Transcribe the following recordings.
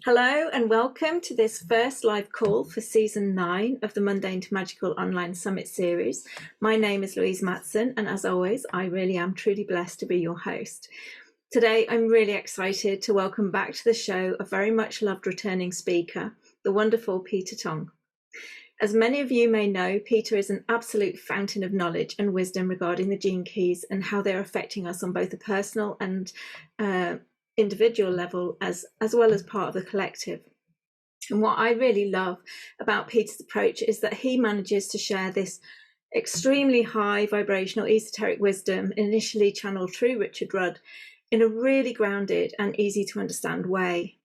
Hello and welcome to this first live call for Season 9 of the Mundane to Magical Online Summit series. My name is Louise Matson, and as always, I really am truly blessed to be your host. Today, I'm really excited to welcome back to the show a very much loved returning speaker, the wonderful Peter Tong. As many of you may know, Peter is an absolute fountain of knowledge and wisdom regarding the gene keys and how they're affecting us on both a personal and individual level as well as part of the collective. And what I really love about Peter's approach is that he manages to share this extremely high vibrational esoteric wisdom initially channeled through Richard Rudd in a really grounded and easy to understand way.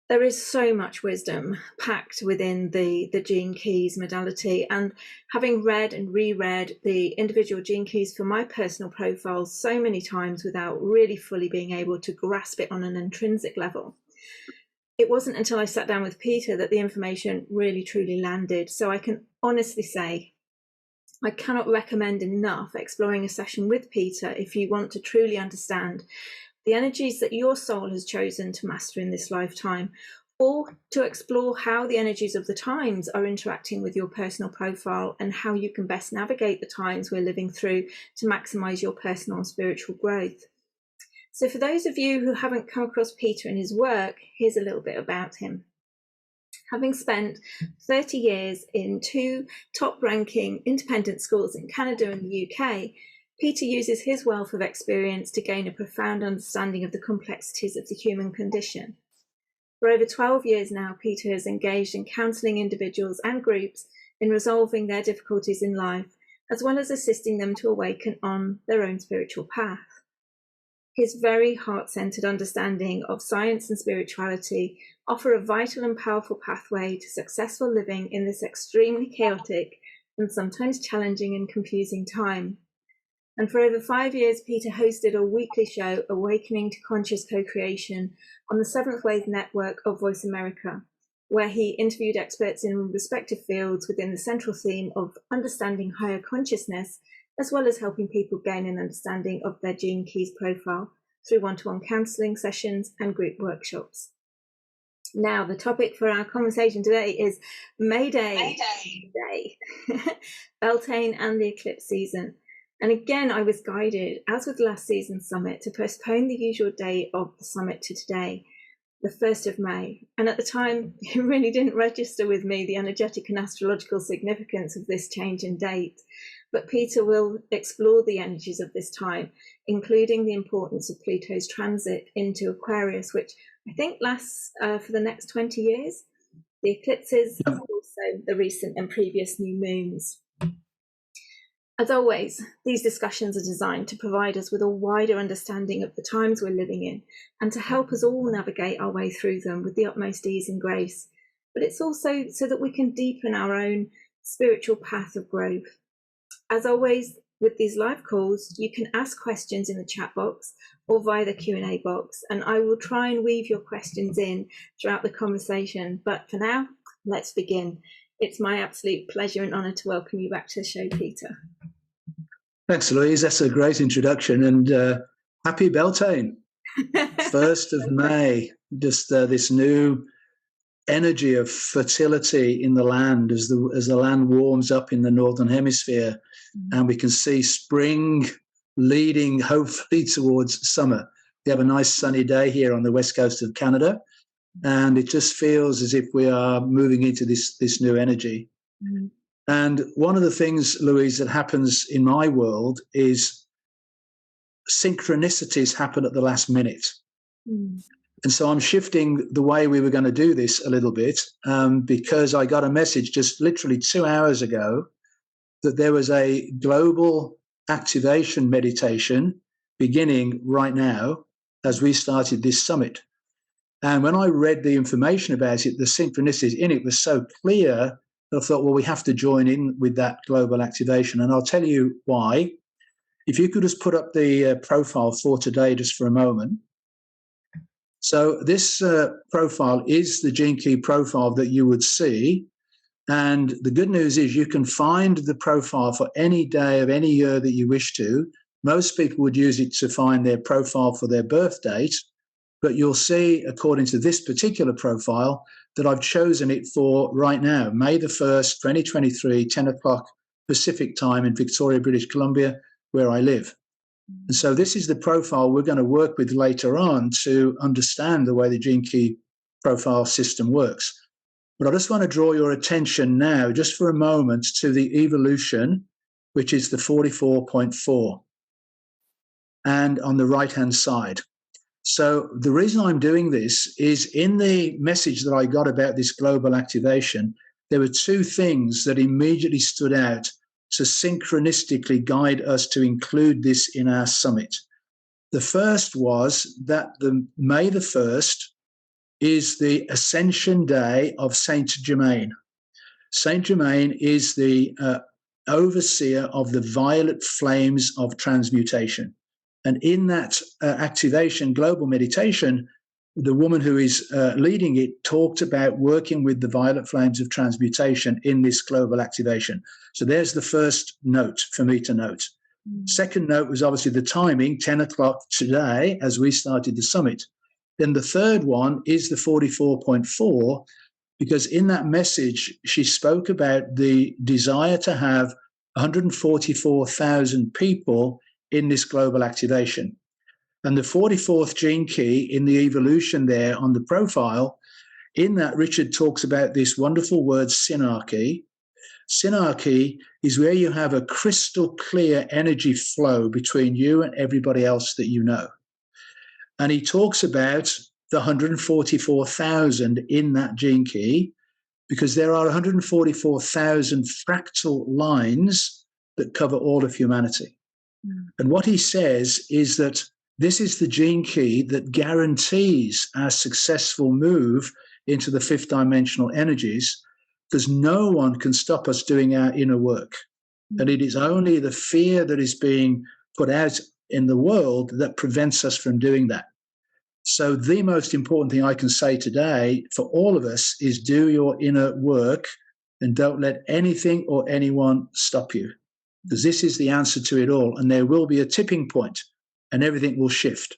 There is so much wisdom packed within the gene keys modality, and having read and reread the individual gene keys for my personal profile so many times without really fully being able to grasp it on an intrinsic level, it wasn't until I sat down with Peter that the information really truly landed. So I can honestly say I cannot recommend enough exploring a session with Peter if you want to truly understand the energies that your soul has chosen to master in this lifetime, or to explore how the energies of the times are interacting with your personal profile and how you can best navigate the times we're living through to maximize your personal and spiritual growth. So for those of you who haven't come across Peter and his work, here's a little bit about him. Having spent 30 years in 2 top-ranking independent schools in Canada and the UK, Peter uses his wealth of experience to gain a profound understanding of the complexities of the human condition. For over 12 years now, Peter has engaged in counselling individuals and groups in resolving their difficulties in life, as well as assisting them to awaken on their own spiritual path. His very heart-centered understanding of science and spirituality offer a vital and powerful pathway to successful living in this extremely chaotic and sometimes challenging and confusing time. And for over 5 years, Peter hosted a weekly show, Awakening to Conscious Co-Creation, on the Seventh Wave Network of Voice America, where he interviewed experts in respective fields within the central theme of understanding higher consciousness, as well as helping people gain an understanding of their gene keys profile through one-to-one counselling sessions and group workshops. Now, the topic for our conversation today is Mayday. Beltane and the Eclipse season. And again, I was guided, as with last season's summit, to postpone the usual date of the summit to today, the 1st of May. And at the time, it really didn't register with me the energetic and astrological significance of this change in date. But Peter will explore the energies of this time, including the importance of Pluto's transit into Aquarius, which I think lasts for the next 20 years, the eclipses, and also the recent and previous new moons. As always, these discussions are designed to provide us with a wider understanding of the times we're living in and to help us all navigate our way through them with the utmost ease and grace. But it's also so that we can deepen our own spiritual path of growth. As always, with these live calls, you can ask questions in the chat box or via the Q&A box, and I will try and weave your questions in throughout the conversation. But for now, let's begin. It's my absolute pleasure and honour to welcome you back to the show, Peter. Thanks, Louise. That's a great introduction, and happy Beltane, 1st of May. Just this new energy of fertility in the land as the land warms up in the northern hemisphere, and we can see spring leading hopefully towards summer. We have a nice sunny day here on the west coast of Canada, and it just feels as if we are moving into this new energy. Mm. And one of the things, Louise, that happens in my world is synchronicities happen at the last minute. Mm. And so I'm shifting the way we were going to do this a little bit because I got a message just literally 2 hours ago that there was a global activation meditation beginning right now as we started this summit. And when I read the information about it, the synchronicities in it was so clear that I thought, well, we have to join in with that global activation. And I'll tell you why. If you could just put up the profile for today just for a moment. So this profile is the gene key profile that you would see. And the good news is you can find the profile for any day of any year that you wish to. Most people would use it to find their profile for their birth date. but you'll see, according to this particular profile, that I've chosen it for right now, May the 1st, 2023, 10 o'clock Pacific time in Victoria, British Columbia, where I live. And so this is the profile we're going to work with later on to understand the way the gene key profile system works. But I just want to draw your attention now, just for a moment, to the evolution, which is the 44.4, and on the right-hand side. So the reason I'm doing this is in the message that I got about this global activation, there were two things that immediately stood out to synchronistically guide us to include this in our summit. The first was that May the 1st is the Ascension Day of Saint Germain. Saint Germain is the overseer of the violet flames of transmutation. And in that activation, global meditation, the woman who is leading it talked about working with the violet flames of transmutation in this global activation. So there's the first note for me to note. Second note was obviously the timing, 10 o'clock today, as we started the summit. Then the third one is the 44.4, because in that message, she spoke about the desire to have 144,000 people in this global activation. And the 44th gene key in the evolution there on the profile, in that Richard talks about this wonderful word synarchy. Synarchy is where you have a crystal clear energy flow between you and everybody else that you know. And he talks about the 144,000 in that gene key, because there are 144,000 fractal lines that cover all of humanity. And what he says is that this is the gene key that guarantees our successful move into the fifth dimensional energies, because no one can stop us doing our inner work. And it is only the fear that is being put out in the world that prevents us from doing that. So the most important thing I can say today for all of us is do your inner work and don't let anything or anyone stop you, because this is the answer to it all. And there will be a tipping point and everything will shift.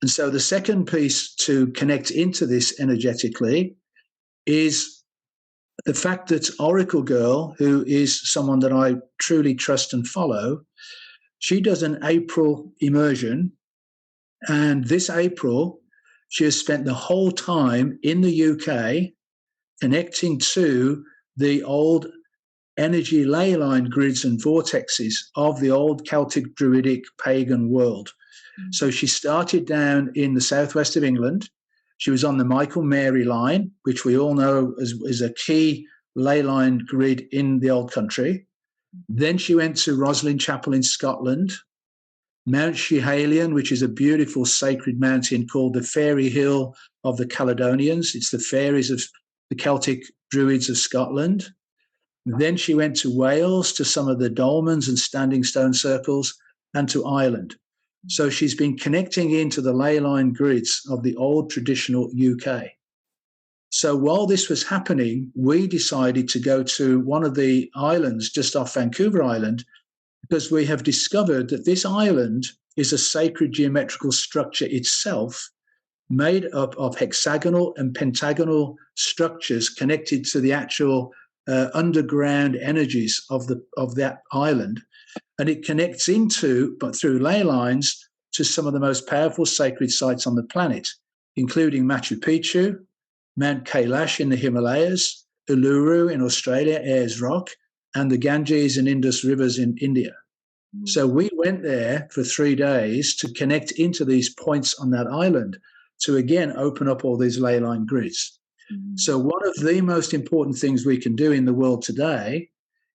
And so the second piece to connect into this energetically is the fact that Oracle Girl, who is someone that I truly trust and follow, she does an April immersion. And this April, she has spent the whole time in the UK connecting to the old energy ley line grids and vortexes of the old Celtic Druidic pagan world. So she started down in the southwest of England. She was on the Michael Mary line, which we all know is a key ley line grid in the old country. Then she went to Roslin Chapel in Scotland, Mount Schiehallion, which is a beautiful sacred mountain called the Fairy Hill of the Caledonians. It's the fairies of the Celtic Druids of Scotland. Then she went to Wales, to some of the dolmens and standing stone circles, and to Ireland. So she's been connecting into the ley line grids of the old traditional UK. So while this was happening, we decided to go to one of the islands just off Vancouver Island, because we have discovered that this island is a sacred geometrical structure itself, made up of hexagonal and pentagonal structures connected to the actual underground energies of that island. And it connects into, but through ley lines, to some of the most powerful sacred sites on the planet, including Machu Picchu, Mount Kailash in the Himalayas, Uluru in Australia, Ayers Rock, and the Ganges and Indus rivers in India. So we went there for 3 days to connect into these points on that island to, again, open up all these ley line grids. So one of the most important things we can do in the world today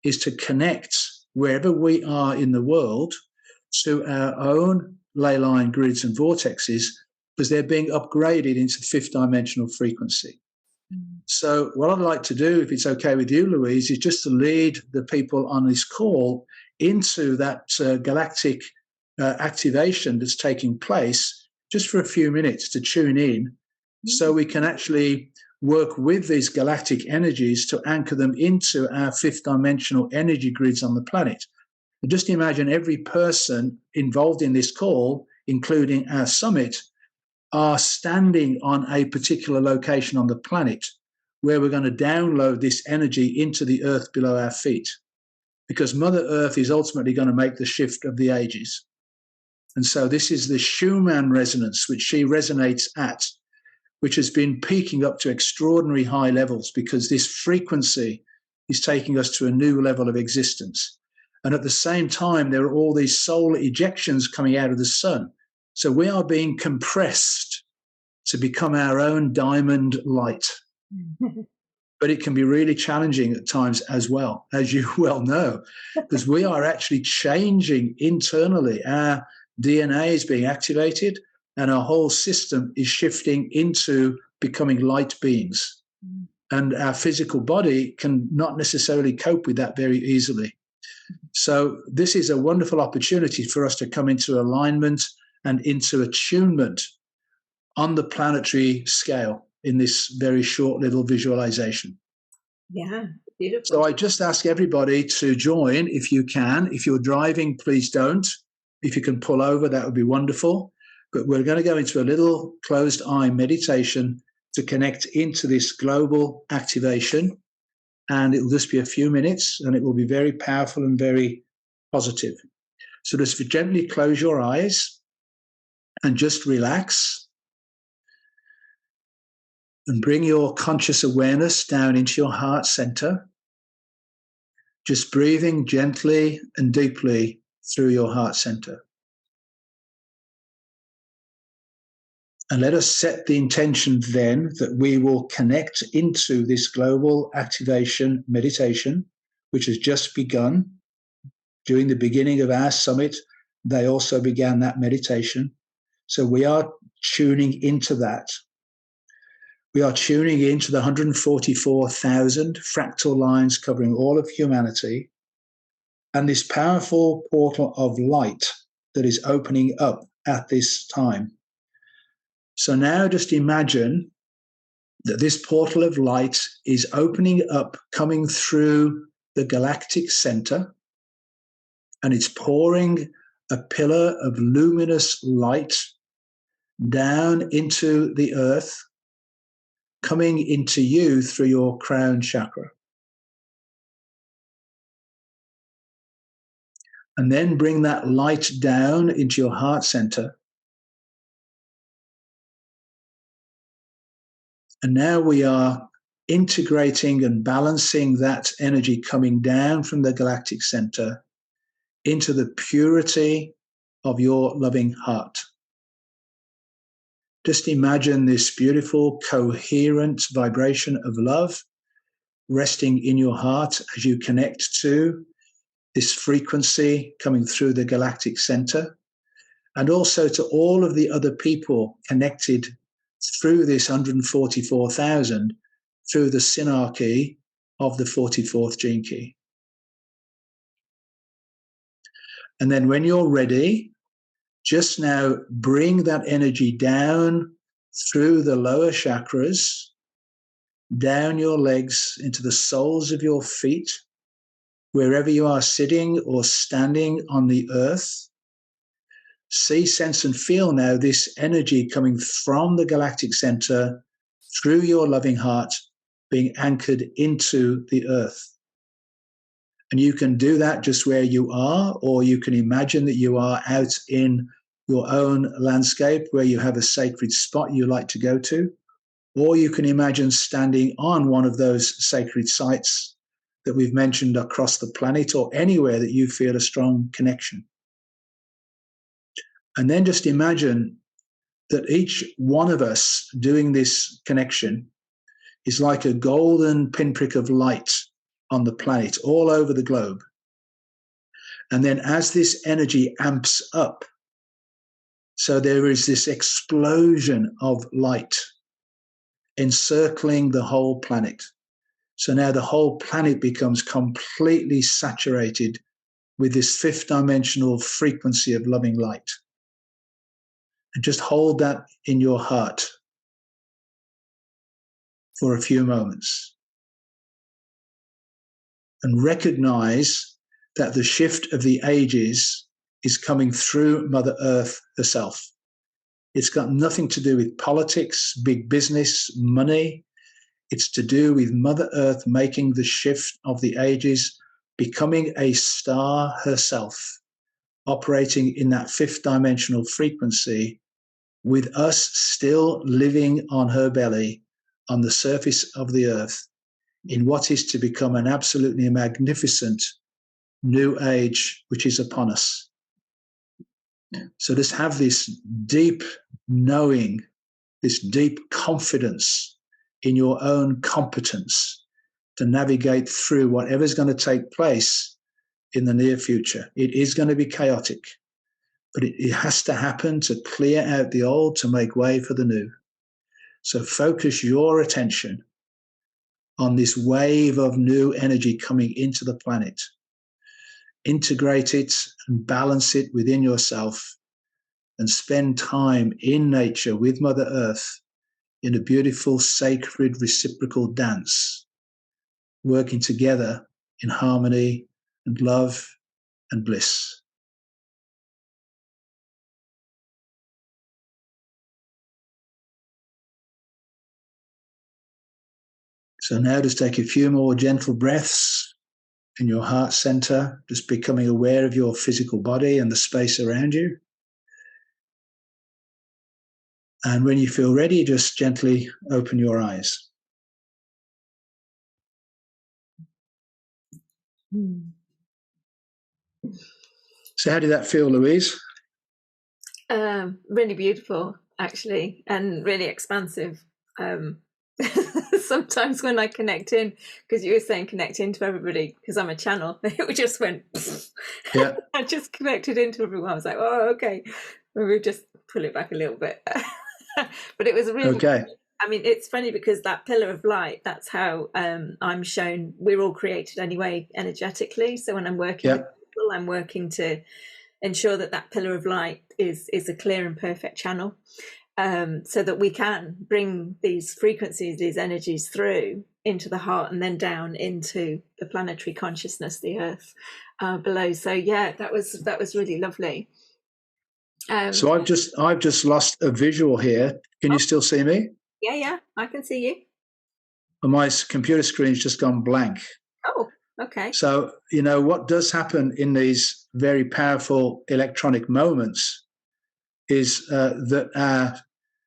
is to connect wherever we are in the world to our own ley line grids and vortexes, because they're being upgraded into fifth dimensional frequency. So what I'd like to do, if it's okay with you, Louise, is just to lead the people on this call into that galactic activation that's taking place, just for a few minutes to tune in, so we can actually work with these galactic energies to anchor them into our fifth dimensional energy grids on the planet. And just imagine every person involved in this call, including our summit, are standing on a particular location on the planet where we're going to download this energy into the earth below our feet, because Mother Earth is ultimately going to make the shift of the ages. And so this is the Schumann resonance, which she resonates at, which has been peaking up to extraordinary high levels, because this frequency is taking us to a new level of existence. And at the same time, there are all these solar ejections coming out of the sun. So we are being compressed to become our own diamond light. But it can be really challenging at times as well, as you well know, because we are actually changing internally. Our DNA is being activated and our whole system is shifting into becoming light beings. And our physical body can not necessarily cope with that very easily. So this is a wonderful opportunity for us to come into alignment and into attunement on the planetary scale in this very short little visualization. Yeah, beautiful. So I just ask everybody to join if you can. If you're driving, please don't. If you can pull over, that would be wonderful. But we're going to go into a little closed eye meditation to connect into this global activation. And it will just be a few minutes and it will be very powerful and very positive. So just gently close your eyes and just relax. And bring your conscious awareness down into your heart center, just breathing gently and deeply through your heart center. And let us set the intention then that we will connect into this global activation meditation, which has just begun. During the beginning of our summit, they also began that meditation. So we are tuning into that. We are tuning into the 144,000 fractal lines covering all of humanity and this powerful portal of light that is opening up at this time. So now just imagine that this portal of light is opening up, coming through the galactic center, and it's pouring a pillar of luminous light down into the earth, coming into you through your crown chakra. And then bring that light down into your heart center. And now we are integrating and balancing that energy coming down from the galactic center into the purity of your loving heart. Just imagine this beautiful, coherent vibration of love resting in your heart as you connect to this frequency coming through the galactic center, and also to all of the other people connected through this 144,000 through the synarchy of the 44th gene key. And then when you're ready, just now bring that energy down through the lower chakras, down your legs into the soles of your feet, wherever you are sitting or standing on the earth. See, sense, and feel now this energy coming from the galactic center through your loving heart, being anchored into the earth. And you can do that just where you are, or you can imagine that you are out in your own landscape where you have a sacred spot you like to go to, or you can imagine standing on one of those sacred sites that we've mentioned across the planet, or anywhere that you feel a strong connection. And then just imagine that each one of us doing this connection is like a golden pinprick of light on the planet all over the globe. And then as this energy amps up, so there is this explosion of light encircling the whole planet. So now the whole planet becomes completely saturated with this fifth dimensional frequency of loving light. And just hold that in your heart for a few moments. And recognize that the shift of the ages is coming through Mother Earth herself. It's got nothing to do with politics, big business, money. It's to do with Mother Earth making the shift of the ages, becoming a star herself, operating in that fifth dimensional frequency, with us still living on her belly, on the surface of the earth, in what is to become an absolutely magnificent new age which is upon us. So just have this deep knowing, this deep confidence in your own competence to navigate through whatever's going to take place in the near future. It is going to be chaotic, but it has to happen to clear out the old, to make way for the new. So focus your attention on this wave of new energy coming into the planet. Integrate it and balance it within yourself, and spend time in nature with Mother Earth in a beautiful, sacred, reciprocal dance, working together in harmony and love and bliss. So now just take a few more gentle breaths in your heart center, just becoming aware of your physical body and the space around you. And when you feel ready, just gently open your eyes. So how did that feel, Louise? Really beautiful, actually, and really expansive. Sometimes when I connect in, because you were saying connect into everybody, because I'm a channel, it just went, yeah. I just connected into everyone. I was like, oh, okay. We'll just pull it back a little bit. But it was really, okay. I mean, it's funny because that pillar of light, that's how I'm shown we're all created anyway, energetically. So when I'm working with people, I'm working to ensure that that pillar of light is a clear and perfect channel, so that we can bring these frequencies, these energies through into the heart and then down into the planetary consciousness, the earth below. So yeah, that was really lovely. So I've just lost a visual here. Can you still see me? Yeah, I can see you. And my computer screen's just gone blank. Oh, okay. So, you know, what does happen in these very powerful electronic moments is that our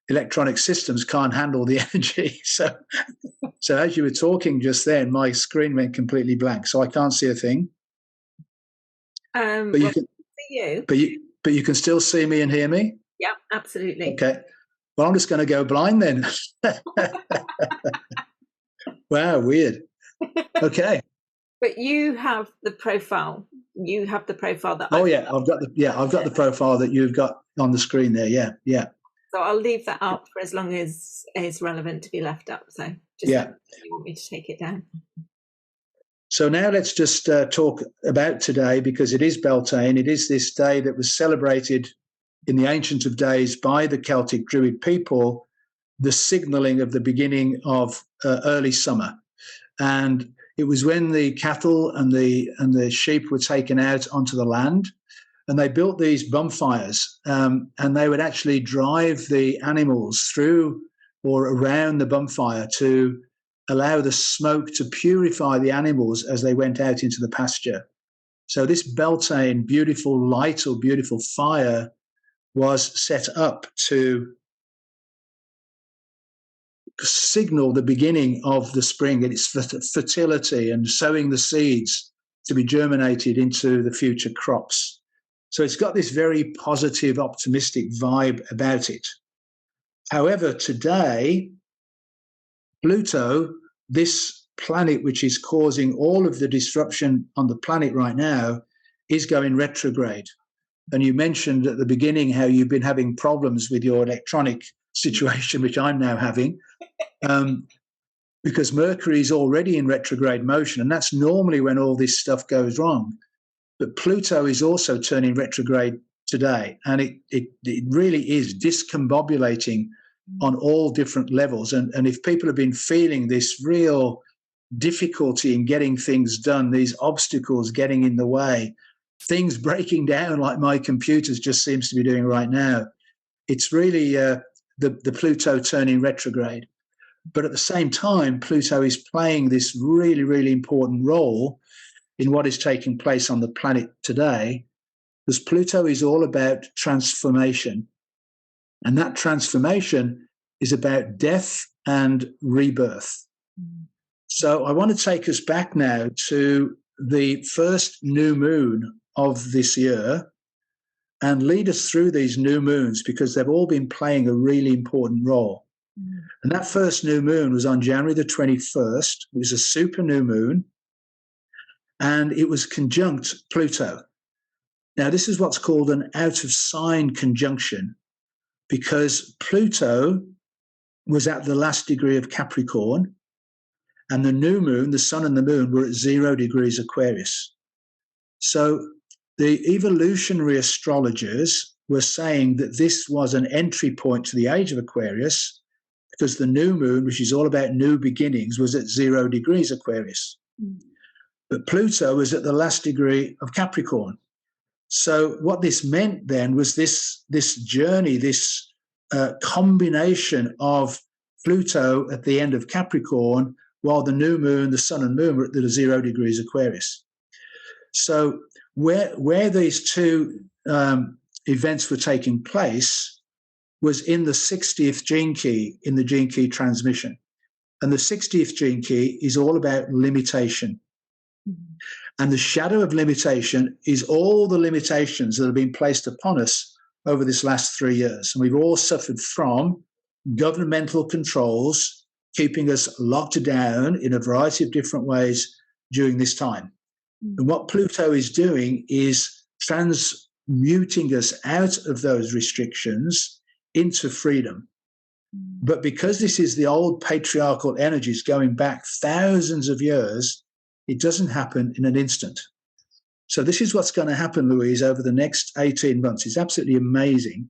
electronic systems can't handle the energy. So as you were talking just then, my screen went completely blank. So I can't see a thing. But you can see you. But you can still see me and hear me? Yeah, absolutely. Okay. Well, I'm just going to go blind then. Wow, weird. Okay. But you have the profile. You have the profile that. Oh yeah, I've got the profile that you've got on the screen there. Yeah. So I'll leave that up for as long as it's relevant to be left up. So just if you want me to take it down. So now let's just talk about today, because it is Beltane. It is this day that was celebrated in the ancient of days by the Celtic Druid people, the signalling of the beginning of early summer. And it was when the cattle and the sheep were taken out onto the land, and they built these bonfires, and they would actually drive the animals through or around the bonfire to allow the smoke to purify the animals as they went out into the pasture. So this Beltane, beautiful light or beautiful fire, was set up to signal the beginning of the spring and its fertility, and sowing the seeds to be germinated into the future crops. So it's got this very positive, optimistic vibe about it. However, today, Pluto, this planet which is causing all of the disruption on the planet right now, is going retrograde. And you mentioned at the beginning how you've been having problems with your electronic situation, which I'm now having, because Mercury is already in retrograde motion, and that's normally when all this stuff goes wrong. But Pluto is also turning retrograde today, and it really is discombobulating on all different levels. And if people have been feeling this real difficulty in getting things done, these obstacles getting in the way, things breaking down like my computers just seems to be doing right now, It's really the Pluto turning retrograde. But at the same time, Pluto is playing this really, really important role in what is taking place on the planet today, because Pluto is all about transformation. And that transformation is about death and rebirth. So I want to take us back now to the first new moon of this year and lead us through these new moons, because they've all been playing a really important role. And that first new moon was on January the 21st. It was a super new moon, and it was conjunct Pluto. Now, this is what's called an out of sign conjunction, because Pluto was at the last degree of Capricorn, and the new moon, the sun and the moon, were at 0 degrees Aquarius. So the evolutionary astrologers were saying that this was an entry point to the age of Aquarius, because the new moon, which is all about new beginnings, was at 0 degrees Aquarius. But Pluto was at the last degree of Capricorn. So what this meant then was this journey, this combination of Pluto at the end of Capricorn, while the new moon, the sun and moon, were at the 0 degrees Aquarius. So where these two events were taking place was in the 60th gene key, in the gene key transmission. And the 60th gene key is all about limitation. And the shadow of limitation is all the limitations that have been placed upon us over this last 3 years. And we've all suffered from governmental controls, keeping us locked down in a variety of different ways during this time. And what Pluto is doing is transmuting us out of those restrictions into freedom. But because this is the old patriarchal energies going back thousands of years, it doesn't happen in an instant. So this is what's going to happen, Louise, over the next 18 months. It's absolutely amazing.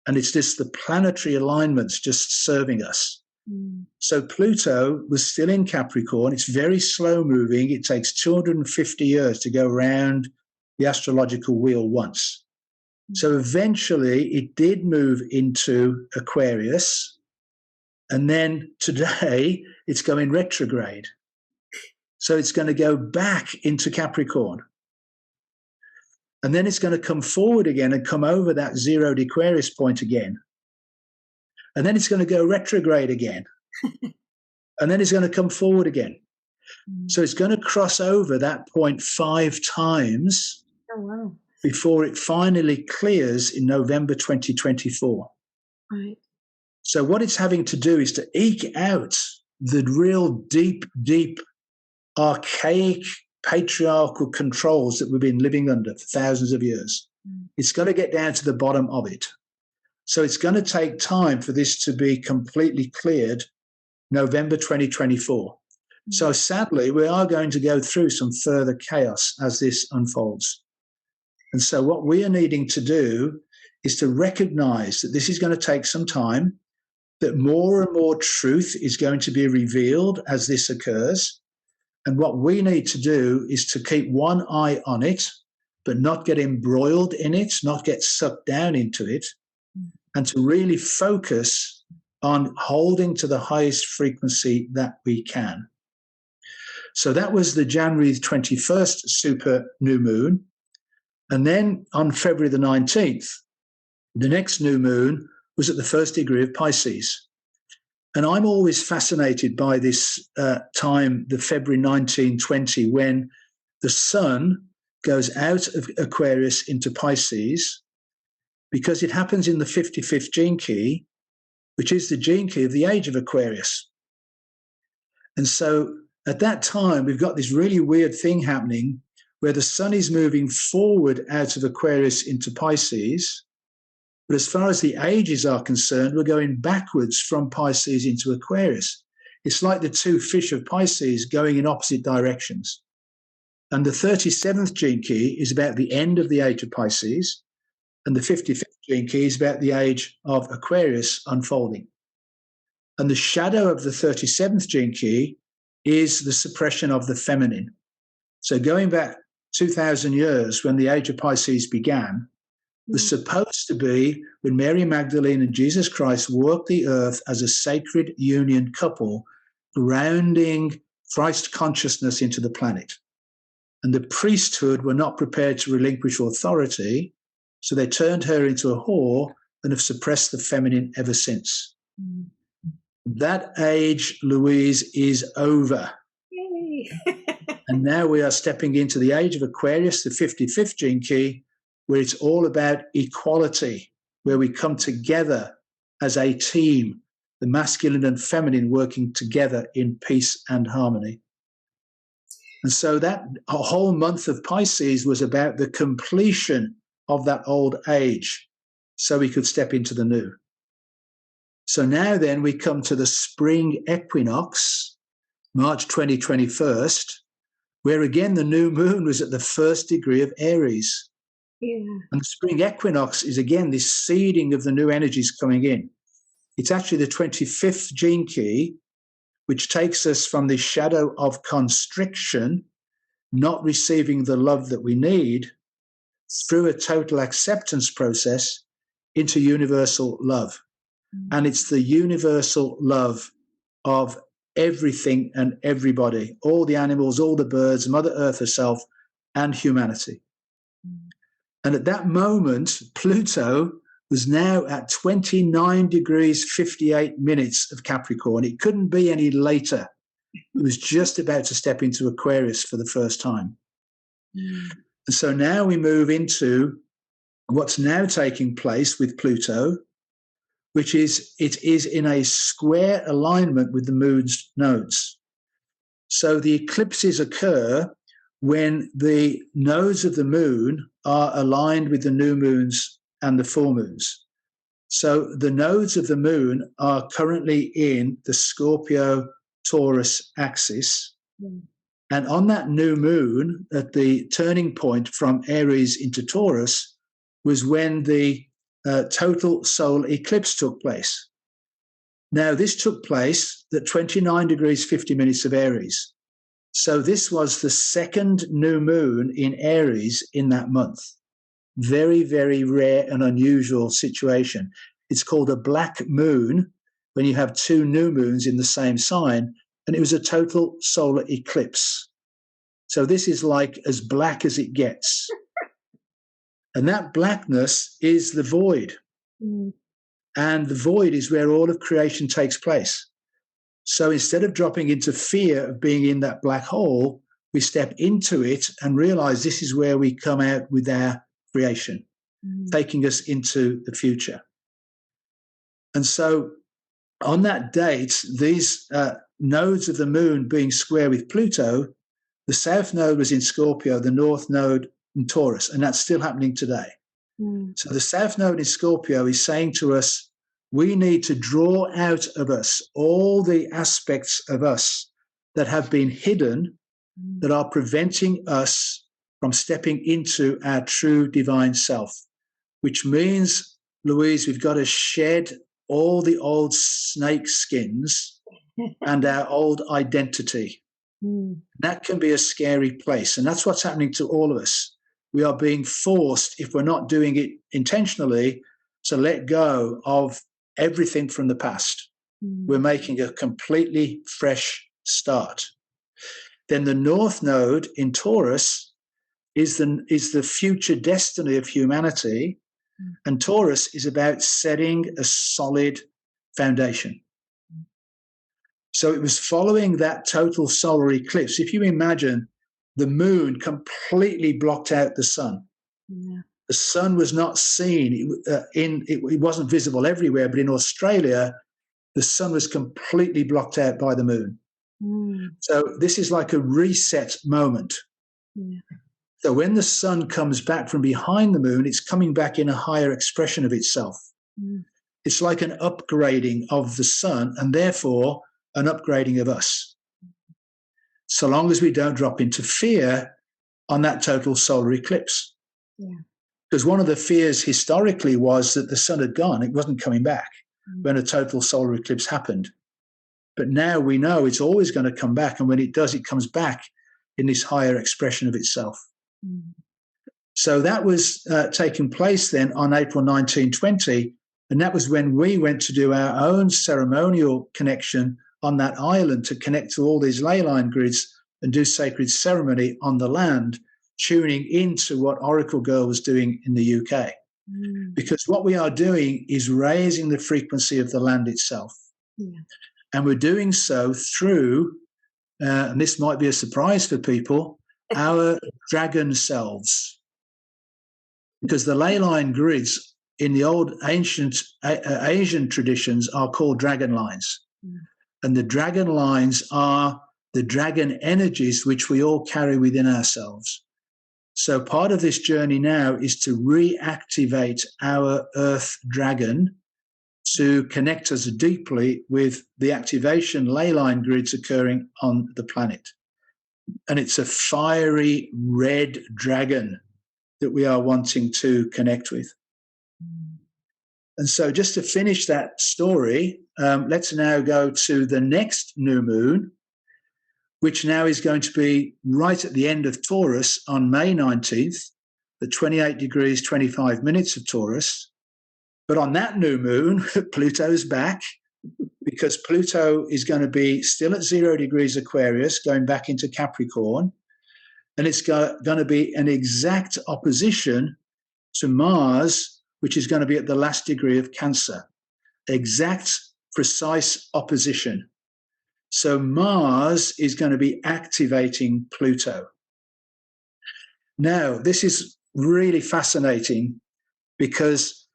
And it's just the planetary alignments just serving us. So Pluto was still in Capricorn. It's very slow moving. It takes 250 years to go around the astrological wheel once. So eventually it did move into Aquarius. And then today it's going retrograde. So it's going to go back into Capricorn. And then it's going to come forward again and come over that 0 Aquarius point again. And then it's going to go retrograde again. And then it's going to come forward again. So it's going to cross over that point 5 times. Oh, wow. Before it finally clears in November 2024. Right. So what it's having to do is to eke out the real deep, deep, archaic, patriarchal controls that we've been living under for thousands of years. It's got to get down to the bottom of it. So it's going to take time for this to be completely cleared November 2024. So sadly, we are going to go through some further chaos as this unfolds. And so what we are needing to do is to recognize that this is going to take some time, that more and more truth is going to be revealed as this occurs. And what we need to do is to keep one eye on it, but not get embroiled in it, not get sucked down into it, and to really focus on holding to the highest frequency that we can. So that was the January 21st super new moon. And then on February the 19th, the next new moon was at the 1st degree of Pisces. And I'm always fascinated by this time, the February 1920, when the sun goes out of Aquarius into Pisces, because it happens in the 55th gene key, which is the gene key of the age of Aquarius. And so at that time, we've got this really weird thing happening where the sun is moving forward out of Aquarius into Pisces. But as far as the ages are concerned, we're going backwards from Pisces into Aquarius. It's like the two fish of Pisces going in opposite directions. And the 37th gene key is about the end of the age of Pisces, and the 55th gene key is about the age of Aquarius unfolding. And the shadow of the 37th gene key is the suppression of the feminine. So going back 2,000 years when the age of Pisces began, was supposed to be when Mary Magdalene and Jesus Christ walked the earth as a sacred union couple, grounding Christ consciousness into the planet. And the priesthood were not prepared to relinquish authority, so they turned her into a whore and have suppressed the feminine ever since. That age, Louise, is over. Yay. And now we are stepping into the age of Aquarius, the 55th gene key, where it's all about equality, where we come together as a team, the masculine and feminine working together in peace and harmony. And so that a whole month of Pisces was about the completion of that old age, so we could step into the new. So now then we come to the spring equinox, March 2021, where again the new moon was at the 1st degree of Aries. Yeah. And the spring equinox is again this seeding of the new energies coming in. It's actually the 25th gene key, which takes us from the shadow of constriction, not receiving the love that we need, through a total acceptance process into universal love. And it's the universal love of everything and everybody, all the animals, all the birds, Mother Earth herself, and humanity. And at that moment, Pluto was now at 29 degrees 58 minutes of Capricorn. It couldn't be any later. It was just about to step into Aquarius for the first time. And so now we move into what's now taking place with Pluto, which is it is in a square alignment with the moon's nodes. So the eclipses occur when the nodes of the moon are aligned with the new moons and the full moons. So the nodes of the moon are currently in the Scorpio-Taurus axis. And on that new moon, at the turning point from Aries into Taurus, was when the total solar eclipse took place. Now, this took place at 29 degrees 50 minutes of Aries. So this was the second new moon in Aries in that month. Very, very rare and unusual situation. It's called a black moon when you have two new moons in the same sign, and it was a total solar eclipse. So this is like as black as it gets. And that blackness is the void. And the void is where all of creation takes place. So instead of dropping into fear of being in that black hole, we step into it and realize this is where we come out with our creation, taking us into the future. And so on that date, these nodes of the moon being square with Pluto, the south node was in Scorpio, the north node in Taurus, and that's still happening today. So the south node in Scorpio is saying to us, we need to draw out of us all the aspects of us that have been hidden, that are preventing us from stepping into our true divine self, which means, Louise, we've got to shed all the old snake skins and our old identity. That can be a scary place. And that's what's happening to all of us. We are being forced, if we're not doing it intentionally, to let go of everything from the past. We're making a completely fresh start. Then the north node in Taurus is the future destiny of humanity. And Taurus is about setting a solid foundation. So it was following that total solar eclipse. If you imagine the moon completely blocked out the sun. The sun was not seen. It wasn't visible everywhere, but in Australia, the sun was completely blocked out by the moon. So this is like a reset moment. So when the sun comes back from behind the moon, it's coming back in a higher expression of itself. It's like an upgrading of the sun and therefore an upgrading of us. So long as we don't drop into fear on that total solar eclipse. Because one of the fears historically was that the sun had gone. It wasn't coming back when a total solar eclipse happened. But now we know it's always going to come back. And when it does, it comes back in this higher expression of itself. So that was taking place then on April 1920, and that was when we went to do our own ceremonial connection on that island to connect to all these ley line grids and do sacred ceremony on the land, tuning into what Oracle Girl was doing in the UK. Because what we are doing is raising the frequency of the land itself. Yeah. And we're doing so through, and this might be a surprise for people, our dragon selves. Because the ley line grids in the old ancient Asian traditions are called dragon lines. And the dragon lines are the dragon energies which we all carry within ourselves. So part of this journey now is to reactivate our earth dragon to connect us deeply with the activation ley line grids occurring on the planet. And it's a fiery red dragon that we are wanting to connect with. And so just to finish that story, let's now go to the next new moon, which now is going to be right at the end of Taurus on May 19th, the 28 degrees, 25 minutes of Taurus. But on that new moon, Pluto's back, because Pluto is going to be still at 0 degrees Aquarius, going back into Capricorn. And it's going to be an exact opposition to Mars, which is going to be at the last degree of Cancer. Exact, precise opposition. So Mars is going to be activating Pluto. Now, this is really fascinating because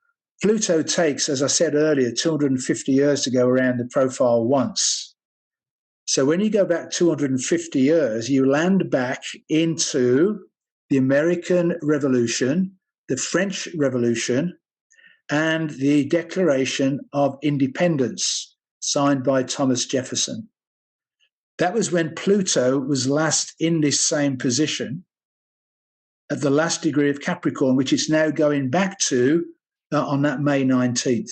Pluto takes, as I said earlier, 250 years to go around the profile once. So when you go back 250 years, you land back into the American Revolution, the French Revolution, and the Declaration of Independence signed by Thomas Jefferson. That was when Pluto was last in this same position at the last degree of Capricorn, which it's now going back to on that May 19th.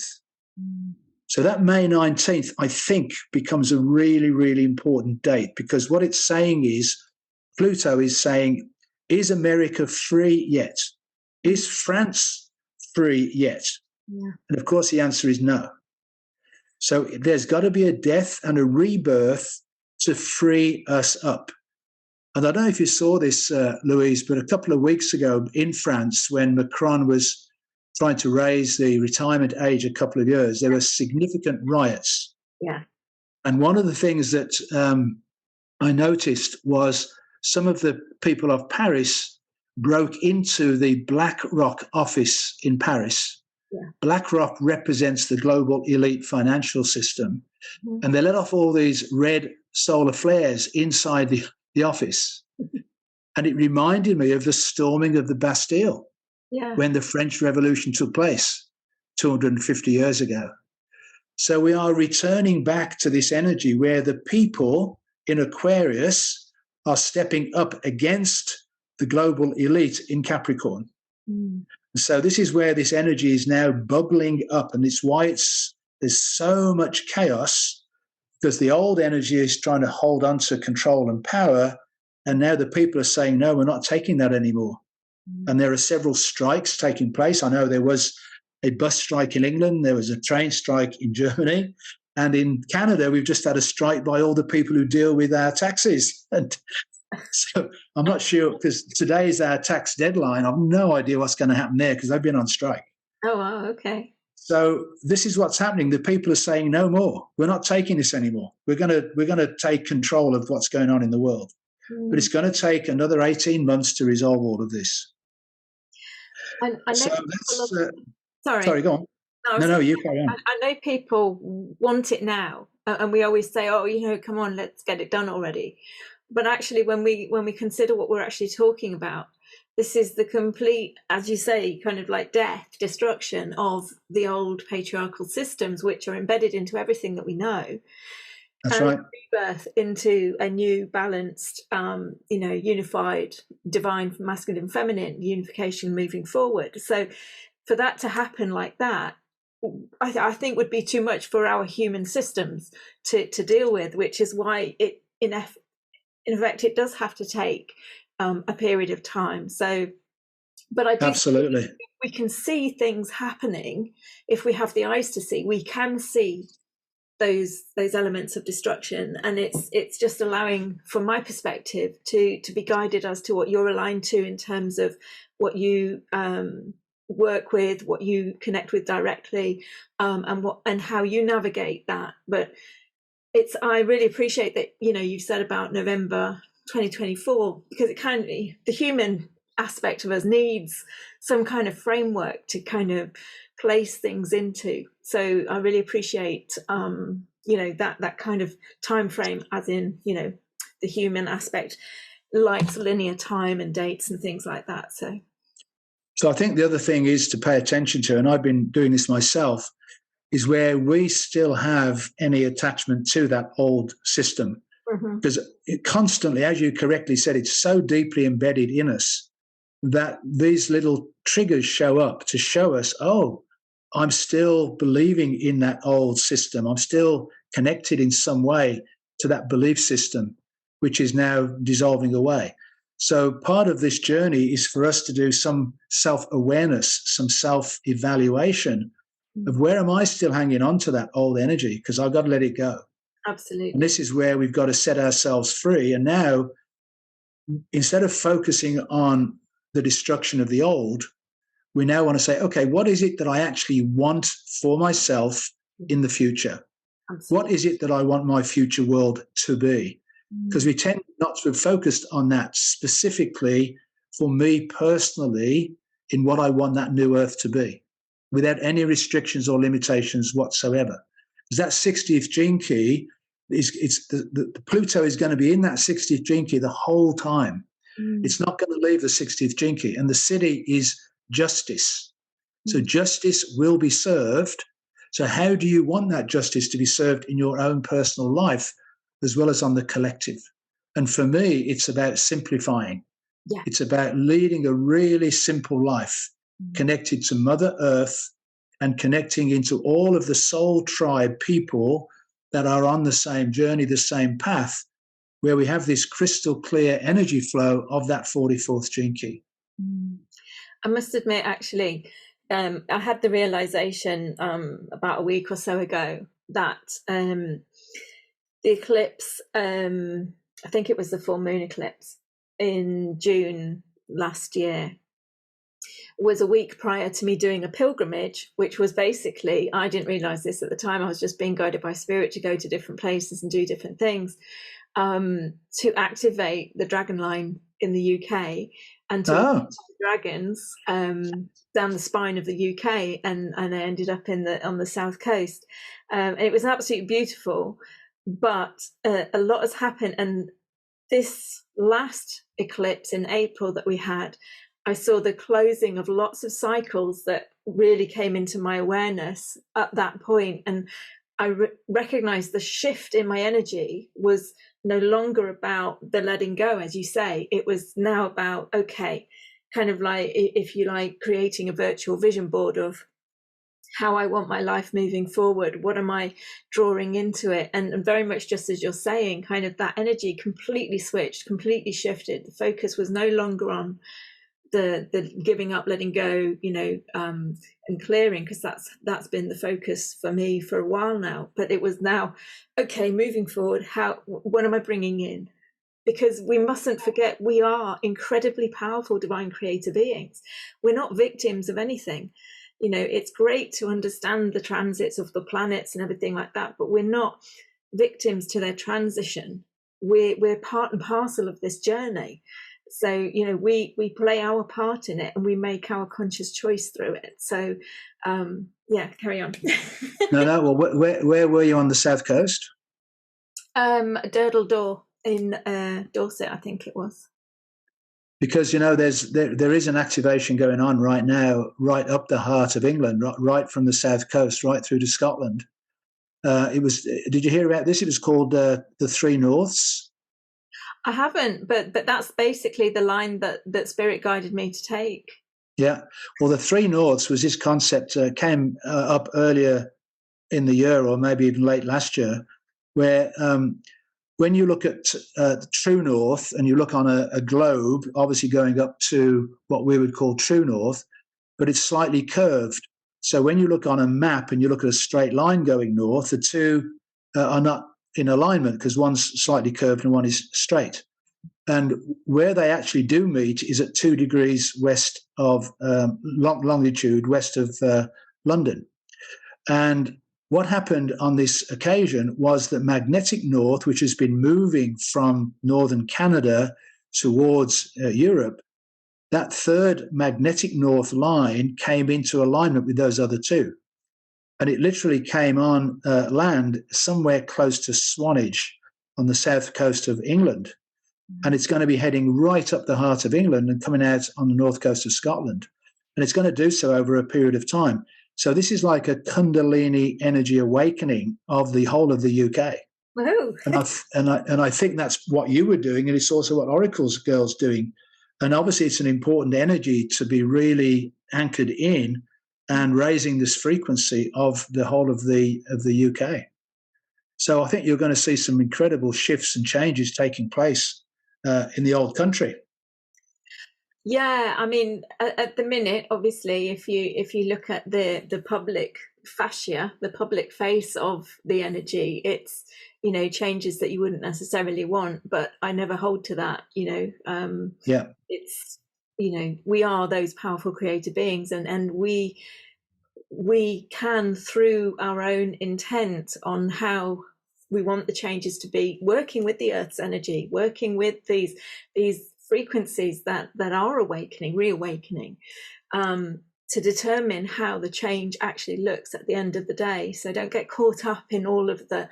So that May 19th, I think, becomes a really, really important date because what it's saying is, Pluto is saying, is America free yet? Is France free yet? Yeah. And of course, the answer is no. So there's got to be a death and a rebirth to free us up. And I don't know if you saw this, Louise, but a couple of weeks ago in France, when Macron was trying to raise the retirement age a couple of years, there were significant riots. Yeah. And one of the things that I noticed was some of the people of Paris broke into the BlackRock office in Paris. Yeah. BlackRock represents the global elite financial system. Mm-hmm. And they let off all these red solar flares inside the office. And it reminded me of the storming of the Bastille when the French Revolution took place 250 years ago. So we are returning back to this energy where the people in Aquarius are stepping up against the global elite in Capricorn. Mm. So this is where this energy is now bubbling up, and it's why there's so much chaos, because the old energy is trying to hold on to control and power, and now the people are saying, no, we're not taking that anymore. And there are several strikes taking place. I know there was a bus strike in England, there was a train strike in Germany, and in Canada, we've just had a strike by all the people who deal with our taxes. And so I'm not sure, because today is our tax deadline. I've no idea what's going to happen there because they've been on strike. Oh, wow, okay. So this is what's happening. The people are saying no more. We're not taking this anymore. We're going to take control of what's going on in the world. But it's going to take another 18 months to resolve all of this. I know sorry, go on. No, you carry on. I know people want it now, and we always say, oh, come on, let's get it done already. But actually, when we consider what we're actually talking about, this is the complete, as you say, kind of like death, destruction of the old patriarchal systems, which are embedded into everything that we know. That's right. Rebirth into a new, balanced, unified, divine, masculine, feminine unification moving forward. So, for that to happen like that, I think would be too much for our human systems to deal with, which is why it, in effect, it does have to take a period of time. So, But I do Absolutely. think we can see things happening if we have the eyes to see. We can see those elements of destruction, and it's just allowing, from my perspective, to be guided as to what you're aligned to in terms of what you work with, what you connect with directly, and how you navigate that. But I really appreciate that, you said about November 2024, because it kind of, the human aspect of us needs some kind of framework to kind of place things into. So I really appreciate that kind of time frame, as in, the human aspect likes linear time and dates and things like that. So I think the other thing is to pay attention to, and I've been doing this myself, is where we still have any attachment to that old system. Because it constantly, as you correctly said, it's so deeply embedded in us that these little triggers show up to show us, oh, I'm still believing in that old system. I'm still connected in some way to that belief system, which is now dissolving away. So part of this journey is for us to do some self-awareness, some self-evaluation of where am I still hanging on to that old energy, because I've got to let it go. Absolutely. And this is where we've got to set ourselves free. And now, instead of focusing on the destruction of the old, we now want to say, okay, what is it that I actually want for myself in the future? Absolutely. What is it that I want my future world to be? Because we tend not to have focused on that specifically for me personally in what I want that new earth to be, without any restrictions or limitations whatsoever. Because that 60th gene key, the Pluto is going to be in that 60th gene key the whole time. It's not going to leave the 60th gene key. And the city is justice. So justice will be served. So how do you want that justice to be served in your own personal life as well as on the collective? And for me, it's about simplifying. Yeah. It's about leading a really simple life, connected to Mother Earth and connecting into all of the soul tribe people that are on the same journey, the same path, where we have this crystal clear energy flow of that 44th gene key. I must admit, actually, I had the realization about a week or so ago that the eclipse, I think it was the full moon eclipse in June last year, was a week prior to me doing a pilgrimage, which was basically, I didn't realize this at the time, I was just being guided by spirit to go to different places and do different things, to activate the dragon line in the UK and to dragons down the spine of the UK, and I ended up on the south coast. It was absolutely beautiful, but a lot has happened. And this last eclipse in April that we had, I saw the closing of lots of cycles that really came into my awareness at that point. And I recognized the shift in my energy was no longer about the letting go, as you say. It was now about, okay, kind of like, if you like, creating a virtual vision board of how I want my life moving forward. What am I drawing into it? And very much just as you're saying, kind of that energy completely switched, completely shifted. The focus was no longer on the giving up, letting go, and clearing, because that's been the focus for me for a while now. But it was now, okay, moving forward, what am I bringing in? Because we mustn't forget, we are incredibly powerful divine creator beings. We're not victims of anything. It's great to understand the transits of the planets and everything like that, but we're not victims to their transition. We're part and parcel of this journey. So, we play our part in it and we make our conscious choice through it. So, carry on. No. Well, where were you on the south coast? Durdle Door in Dorset, I think it was. Because there is an activation going on right now, right up the heart of England, right from the south coast, right through to Scotland. Did you hear about this? It was called the Three Norths. I haven't, but that's basically the line that Spirit guided me to take. Yeah. Well, the Three Norths was this concept came up earlier in the year, or maybe even late last year, where when you look at true north and you look on a globe, obviously going up to what we would call true north, but it's slightly curved. So when you look on a map and you look at a straight line going north, the two are not in alignment because one's slightly curved and one is straight. And where they actually do meet is at 2 degrees west of longitude, west of London. And what happened on this occasion was that magnetic north, which has been moving from northern Canada towards Europe, that third magnetic north line came into alignment with those other two. And it literally came on land somewhere close to Swanage on the south coast of England. And it's going to be heading right up the heart of England and coming out on the north coast of Scotland. And it's going to do so over a period of time. So this is like a Kundalini energy awakening of the whole of the UK. Whoa. and I think that's what you were doing, and it's also what Oracle's girl's doing. And obviously it's an important energy to be really anchored in and raising this frequency of the whole of the UK. So I think you're going to see some incredible shifts and changes taking place in the old country. Yeah, I mean, at the minute, obviously, if you look at the public fascia, the public face of the energy, it's, you know, changes that you wouldn't necessarily want. But I never hold to that, you know. Yeah, it's, you know, we are those powerful creative beings, and we can, through our own intent on how we want the changes to be, working with the Earth's energy, working with these frequencies that are awakening, reawakening, to determine how the change actually looks at the end of the day. So don't get caught up in all of the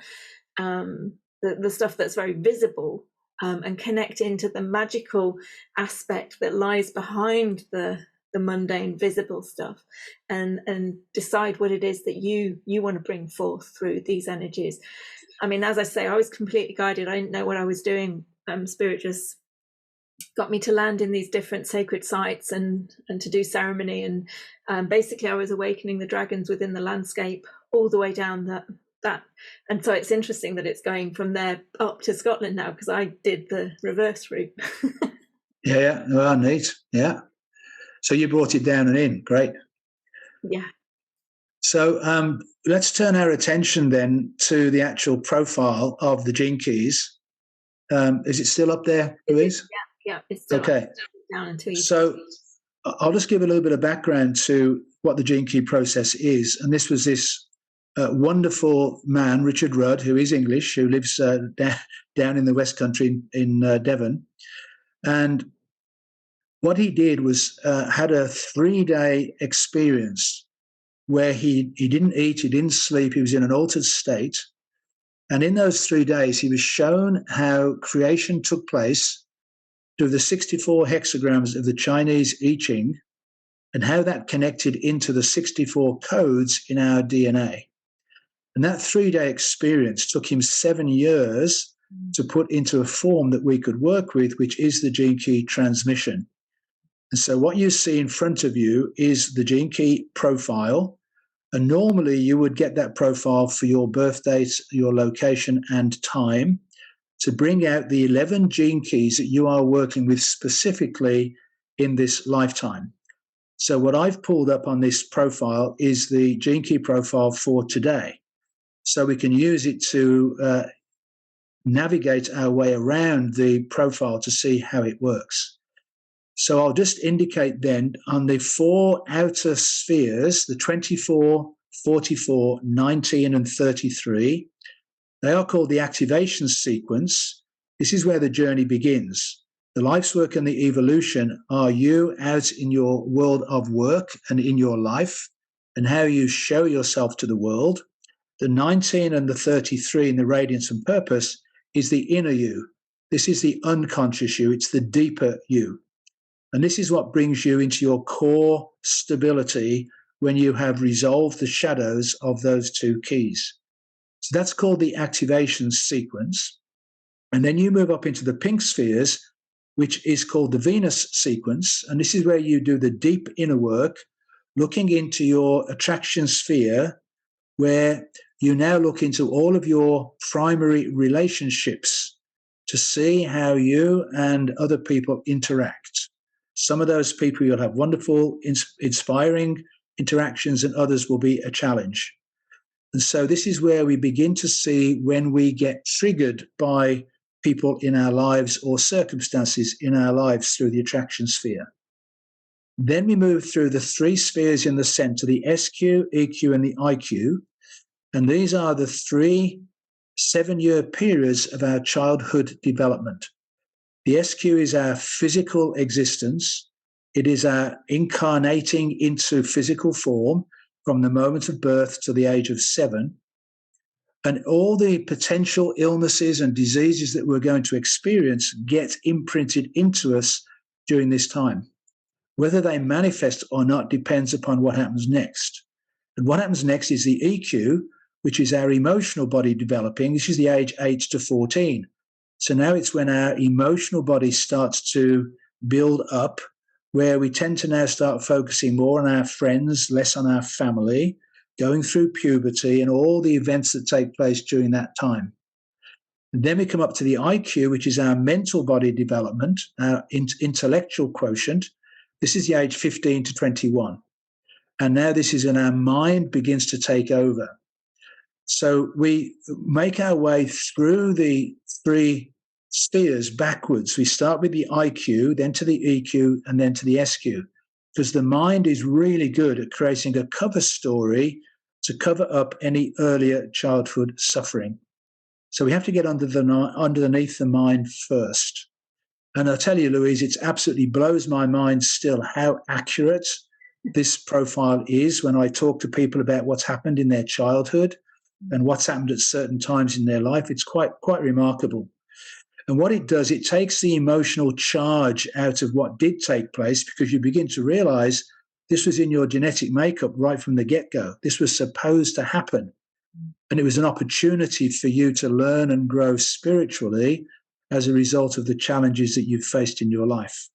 stuff that's very visible, and connect into the magical aspect that lies behind the mundane, visible stuff, and decide what it is that you want to bring forth through these energies. I mean, as I say, I was completely guided. I didn't know what I was doing. Spirit just got me to land in these different sacred sites and to do ceremony. And basically I was awakening the dragons within the landscape all the way down that. And so it's interesting that it's going from there up to Scotland now, because I did the reverse route. Yeah. Well, neat. Yeah. So you brought it down and in. Great. Yeah. So let's turn our attention then to the actual profile of the gene keys. Is it still up there, Louise? Yeah, it's still okay. Down until you. So I'll just give a little bit of background to what the gene key process is. And this was this wonderful man, Richard Rudd, who is English, who lives down in the West Country in Devon. And what he did was had a 3-day experience where he didn't eat, he didn't sleep, he was in an altered state. And in those 3 days, he was shown how creation took place through the 64 hexagrams of the Chinese I Ching and how that connected into the 64 codes in our DNA. And that 3-day experience took him 7 years to put into a form that we could work with, which is the gene key transmission. And so what you see in front of you is the gene key profile. And normally you would get that profile for your birth date, your location and time to bring out the 11 gene keys that you are working with specifically in this lifetime. So what I've pulled up on this profile is the gene key profile for today. So we can use it to navigate our way around the profile to see how it works. So I'll just indicate then on the 4 outer spheres, the 24, 44, 19, and 33, they are called the activation sequence. This is where the journey begins. The life's work and the evolution are you out in your world of work and in your life and how you show yourself to the world. The 19 and the 33 in the radiance and purpose is the inner you. This is the unconscious you. It's the deeper you. And this is what brings you into your core stability when you have resolved the shadows of those 2 keys. So that's called the activation sequence. And then you move up into the pink spheres, which is called the Venus sequence. And this is where you do the deep inner work, looking into your attraction sphere, where you now look into all of your primary relationships to see how you and other people interact. Some of those people you'll have wonderful, inspiring interactions, and others will be a challenge. And so this is where we begin to see when we get triggered by people in our lives or circumstances in our lives through the attraction sphere. Then we move through the 3 spheres in the center, the SQ, EQ, and the IQ. And these are the 3 7-year periods of our childhood development. The SQ is our physical existence. It is our incarnating into physical form from the moment of birth to the age of 7. And all the potential illnesses and diseases that we're going to experience get imprinted into us during this time. Whether they manifest or not depends upon what happens next. And what happens next is the EQ, which is our emotional body developing. This is the age 8 to 14. So now it's when our emotional body starts to build up, where we tend to now start focusing more on our friends, less on our family, going through puberty and all the events that take place during that time. And then we come up to the IQ, which is our mental body development, our intellectual quotient. This is the age 15 to 21. And now this is when our mind begins to take over. So we make our way through the 3 spheres backwards. We start with the IQ, then to the EQ, and then to the SQ, because the mind is really good at creating a cover story to cover up any earlier childhood suffering. So we have to get underneath the mind first. And I'll tell you, Louise, it absolutely blows my mind still how accurate this profile is when I talk to people about what's happened in their childhood and what's happened at certain times in their life. It's quite remarkable. And what it does, it takes the emotional charge out of what did take place, because you begin to realize this was in your genetic makeup right from the get-go. This was supposed to happen. And it was an opportunity for you to learn and grow spiritually as a result of the challenges that you've faced in your life.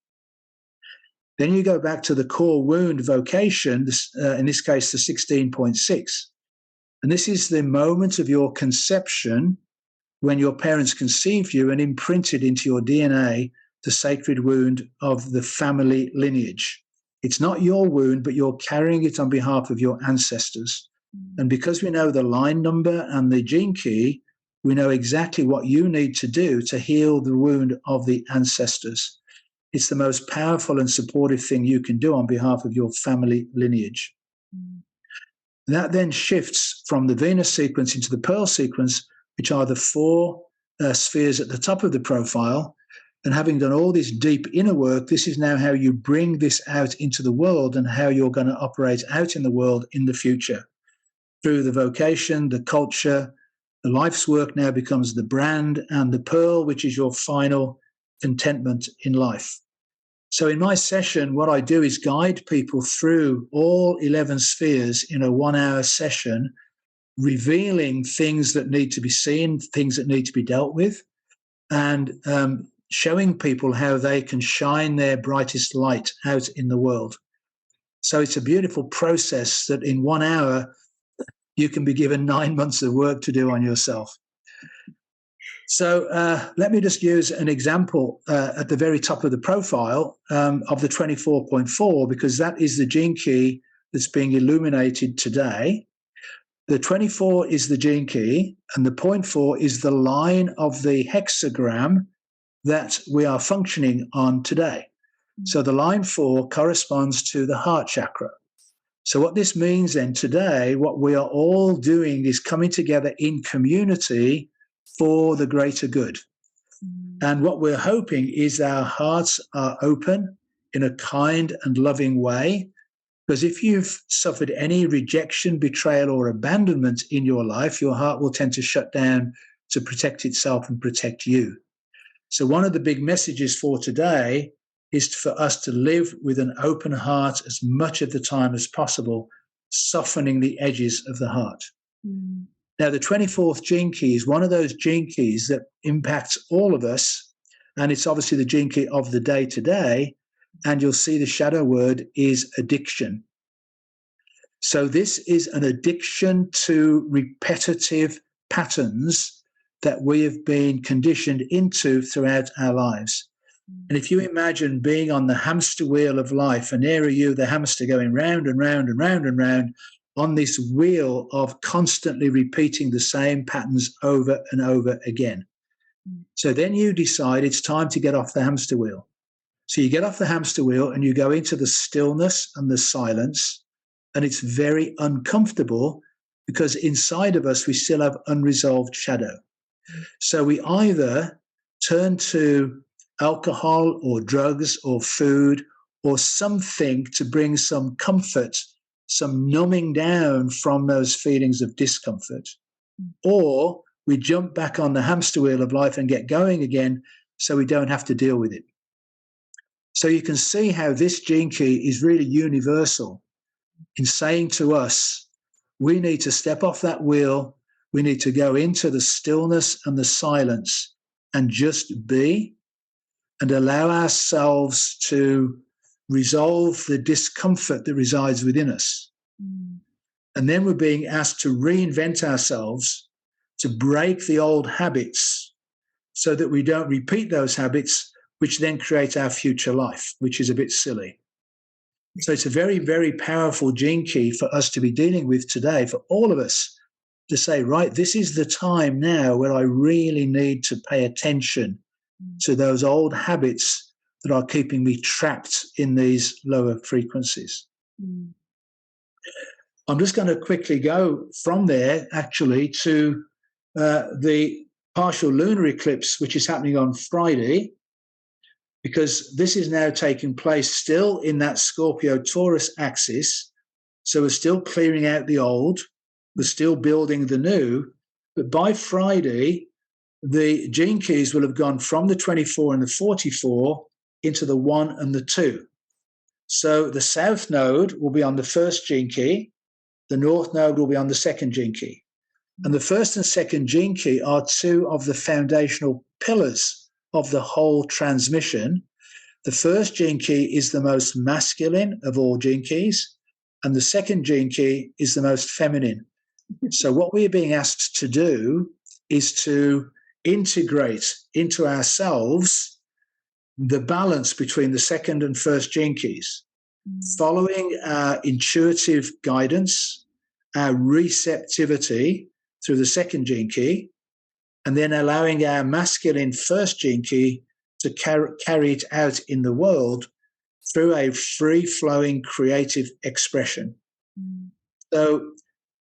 Then you go back to the core wound vocation, in this case, the 16.6. And this is the moment of your conception when your parents conceived you and imprinted into your DNA the sacred wound of the family lineage. It's not your wound, but you're carrying it on behalf of your ancestors. And because we know the line number and the gene key, we know exactly what you need to do to heal the wound of the ancestors. It's the most powerful and supportive thing you can do on behalf of your family lineage. That then shifts from the Venus sequence into the Pearl sequence, which are the 4 spheres at the top of the profile. And having done all this deep inner work, this is now how you bring this out into the world and how you're going to operate out in the world in the future. Through the vocation, the culture, the life's work now becomes the brand, and the pearl, which is your final contentment in life. So in my session, what I do is guide people through all 11 spheres in a 1-hour session, revealing things that need to be seen, things that need to be dealt with, and showing people how they can shine their brightest light out in the world. So it's a beautiful process that in 1 hour, you can be given 9 months of work to do on yourself. So let me just use an example at the very top of the profile of the 24.4, because that is the gene key that's being illuminated today. The 24 is the gene key, and the 0.4 is the line of the hexagram that we are functioning on today. So the line 4 corresponds to the heart chakra. So what this means then today, what we are all doing is coming together in community for the greater good. And what we're hoping is our hearts are open in a kind and loving way. Because if you've suffered any rejection, betrayal, or abandonment in your life, your heart will tend to shut down to protect itself and protect you. So one of the big messages for today is for us to live with an open heart as much of the time as possible, softening the edges of the heart. Now, the 24th gene key is one of those gene keys that impacts all of us, and it's obviously the gene key of the day today, and you'll see the shadow word is addiction. So this is an addiction to repetitive patterns that we have been conditioned into throughout our lives. And if you imagine being on the hamster wheel of life, and there are you, the hamster, going round and round and round and round on this wheel of constantly repeating the same patterns over and over again. So then you decide it's time to get off the hamster wheel. So you get off the hamster wheel and you go into the stillness and the silence, and it's very uncomfortable because inside of us we still have unresolved shadow. So we either turn to alcohol or drugs or food or something to bring some comfort, some numbing down from those feelings of discomfort, or we jump back on the hamster wheel of life and get going again so we don't have to deal with it. So you can see how this gene key is really universal in saying to us, we need to step off that wheel, we need to go into the stillness and the silence and just be, and allow ourselves to resolve the discomfort that resides within us. And then we're being asked to reinvent ourselves, to break the old habits so that we don't repeat those habits, which then create our future life, which is a bit silly. So it's a very, very powerful gene key for us to be dealing with today, for all of us to say, right, this is the time now where I really need to pay attention to those old habits that are keeping me trapped in these lower frequencies. I'm just going to quickly go from there, actually, to the partial lunar eclipse, which is happening on Friday, because this is now taking place still in that Scorpio-Taurus axis. So we're still clearing out the old, we're still building the new, but by Friday, the gene keys will have gone from the 24 and the 44 into the 1 and the 2. So the south node will be on the first gene key, the north node will be on the second gene key. And the first and second gene key are two of the foundational pillars of the whole transmission. The first gene key is the most masculine of all gene keys, and the second gene key is the most feminine. So what we are being asked to do is to integrate into ourselves the balance between the second and first gene keys, following our intuitive guidance, our receptivity through the second gene key, and then allowing our masculine first gene key to carry it out in the world through a free-flowing creative expression. So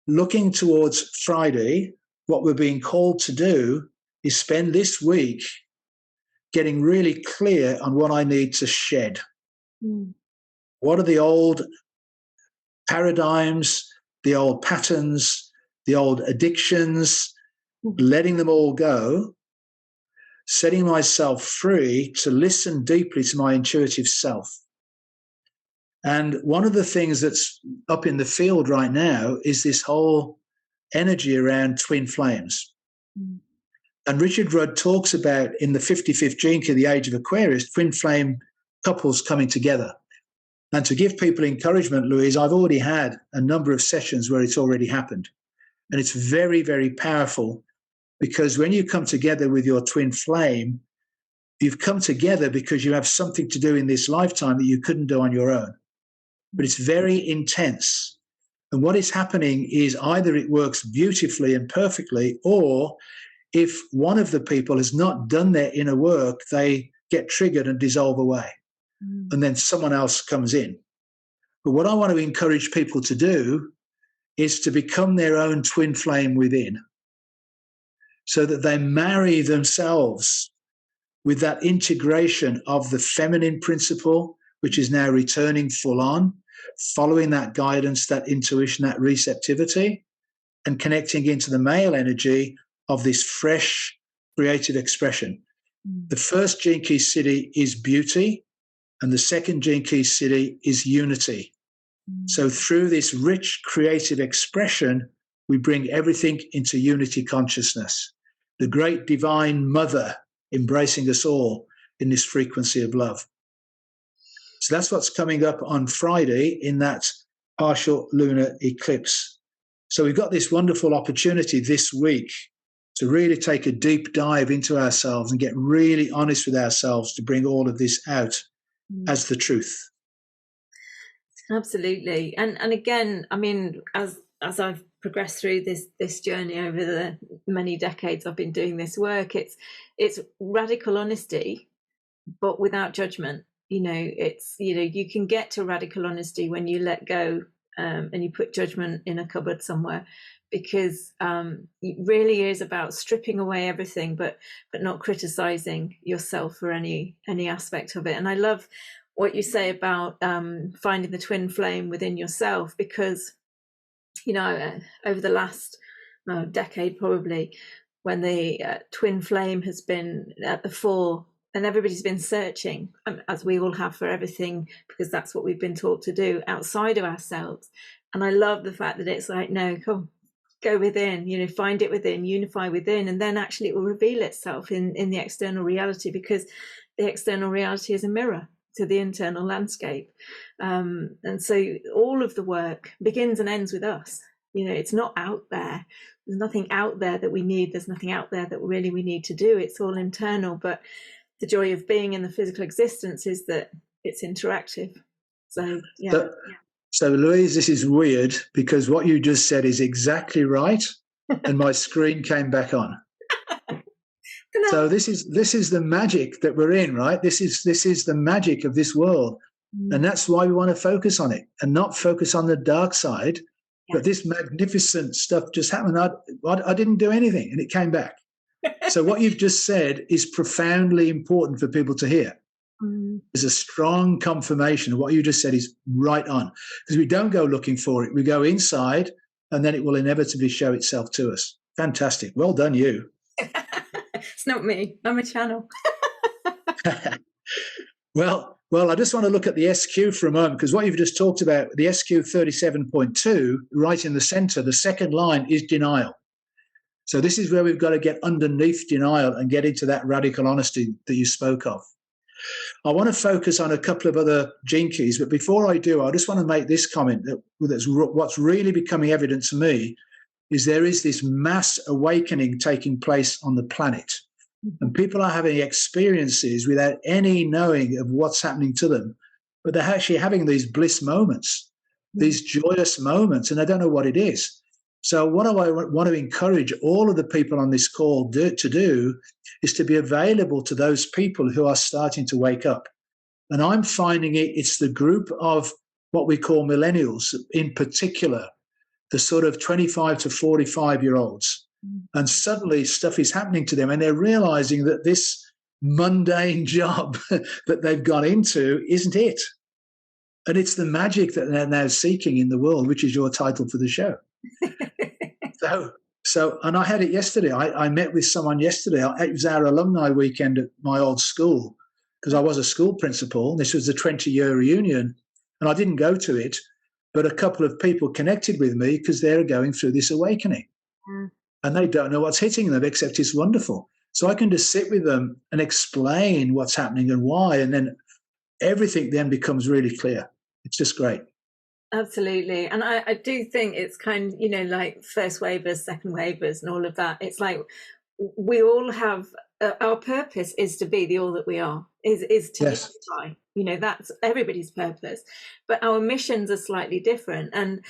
looking towards Friday, what we're being called to do is spend this week getting really clear on what I need to shed. What are the old paradigms, the old patterns, the old addictions, letting them all go, setting myself free to listen deeply to my intuitive self. And one of the things that's up in the field right now is this whole energy around twin flames. And Richard Rudd talks about in the 55th gene key, the age of Aquarius, twin flame couples coming together. And to give people encouragement, Louise, I've already had a number of sessions where it's already happened. And it's very, very powerful, because when you come together with your twin flame, you've come together because you have something to do in this lifetime that you couldn't do on your own. But it's very intense. And what is happening is either it works beautifully and perfectly, or if one of the people has not done their inner work, they get triggered and dissolve away. And then someone else comes in. But what I want to encourage people to do is to become their own twin flame within, so that they marry themselves with that integration of the feminine principle, which is now returning full on, following that guidance, that intuition, that receptivity, and connecting into the male energy of this fresh creative expression. The first gene key city is beauty, and the second gene key city is unity. So through this rich creative expression, we bring everything into unity consciousness, the great divine mother embracing us all in this frequency of love. So that's what's coming up on Friday in that partial lunar eclipse. So we've got this wonderful opportunity this week to really take a deep dive into ourselves and get really honest with ourselves to bring all of this out as the truth. Absolutely. And again, I mean, as I've progressed through this journey over the many decades I've been doing this work, it's radical honesty, but without judgment. It's, you can get to radical honesty when you let go and you put judgment in a cupboard somewhere, because it really is about stripping away everything, but not criticizing yourself for any aspect of it. And I love what you say about finding the twin flame within yourself, because over the last decade probably, when the twin flame has been at the fore and everybody's been searching, as we all have, for everything, because that's what we've been taught to do outside of ourselves. And I love the fact that it's like, no, come, go within, find it within, unify within, and then actually it will reveal itself in the external reality, because the external reality is a mirror to the internal landscape. And so all of the work begins and ends with us. It's not out there. There's nothing out there that we need. There's nothing out there that really we need to do. It's all internal. But the joy of being in the physical existence is that it's interactive. So, yeah. So Louise, this is weird, because what you just said is exactly right, and my screen came back on. So this is the magic that we're in, right? This is the magic of this world, and that's why we want to focus on it and not focus on the dark side. Yeah. But this magnificent stuff just happened. I didn't do anything, and it came back. So what you've just said is profoundly important for people to hear. There's a strong confirmation of what you just said is right on, because we don't go looking for it. We go inside, and then it will inevitably show itself to us. Fantastic. Well done, you. It's not me. I'm a channel. Well, I just want to look at the SQ for a moment, because what you've just talked about, the SQ 37.2, right in the center, the second line is denial. So this is where we've got to get underneath denial and get into that radical honesty that you spoke of. I want to focus on a couple of other gene keys, but before I do, I just want to make this comment that's what's really becoming evident to me is there is this mass awakening taking place on the planet. And people are having experiences without any knowing of what's happening to them, but they're actually having these bliss moments, these joyous moments, and they don't know what it is. So what I want to encourage all of the people on this call to do is to be available to those people who are starting to wake up. And I'm finding it's the group of what we call millennials, in particular, the sort of 25 to 45-year-olds. And suddenly stuff is happening to them, and they're realizing that this mundane job that they've got into isn't it. And it's the magic that they're now seeking in the world, which is your title for the show. So, and I had it yesterday. I met with someone yesterday. It was our alumni weekend at my old school, because I was a school principal. This was the 20-year reunion, and I didn't go to it, but a couple of people connected with me because they're going through this awakening. And they don't know what's hitting them, except it's wonderful. So I can just sit with them and explain what's happening and why, and then everything then becomes really clear. It's just great. Absolutely. And I do think it's kind of, like first wavers, second wavers and all of that. It's like we all have, our purpose is to be the all that we are, is to unify. That's everybody's purpose. But our missions are slightly different. And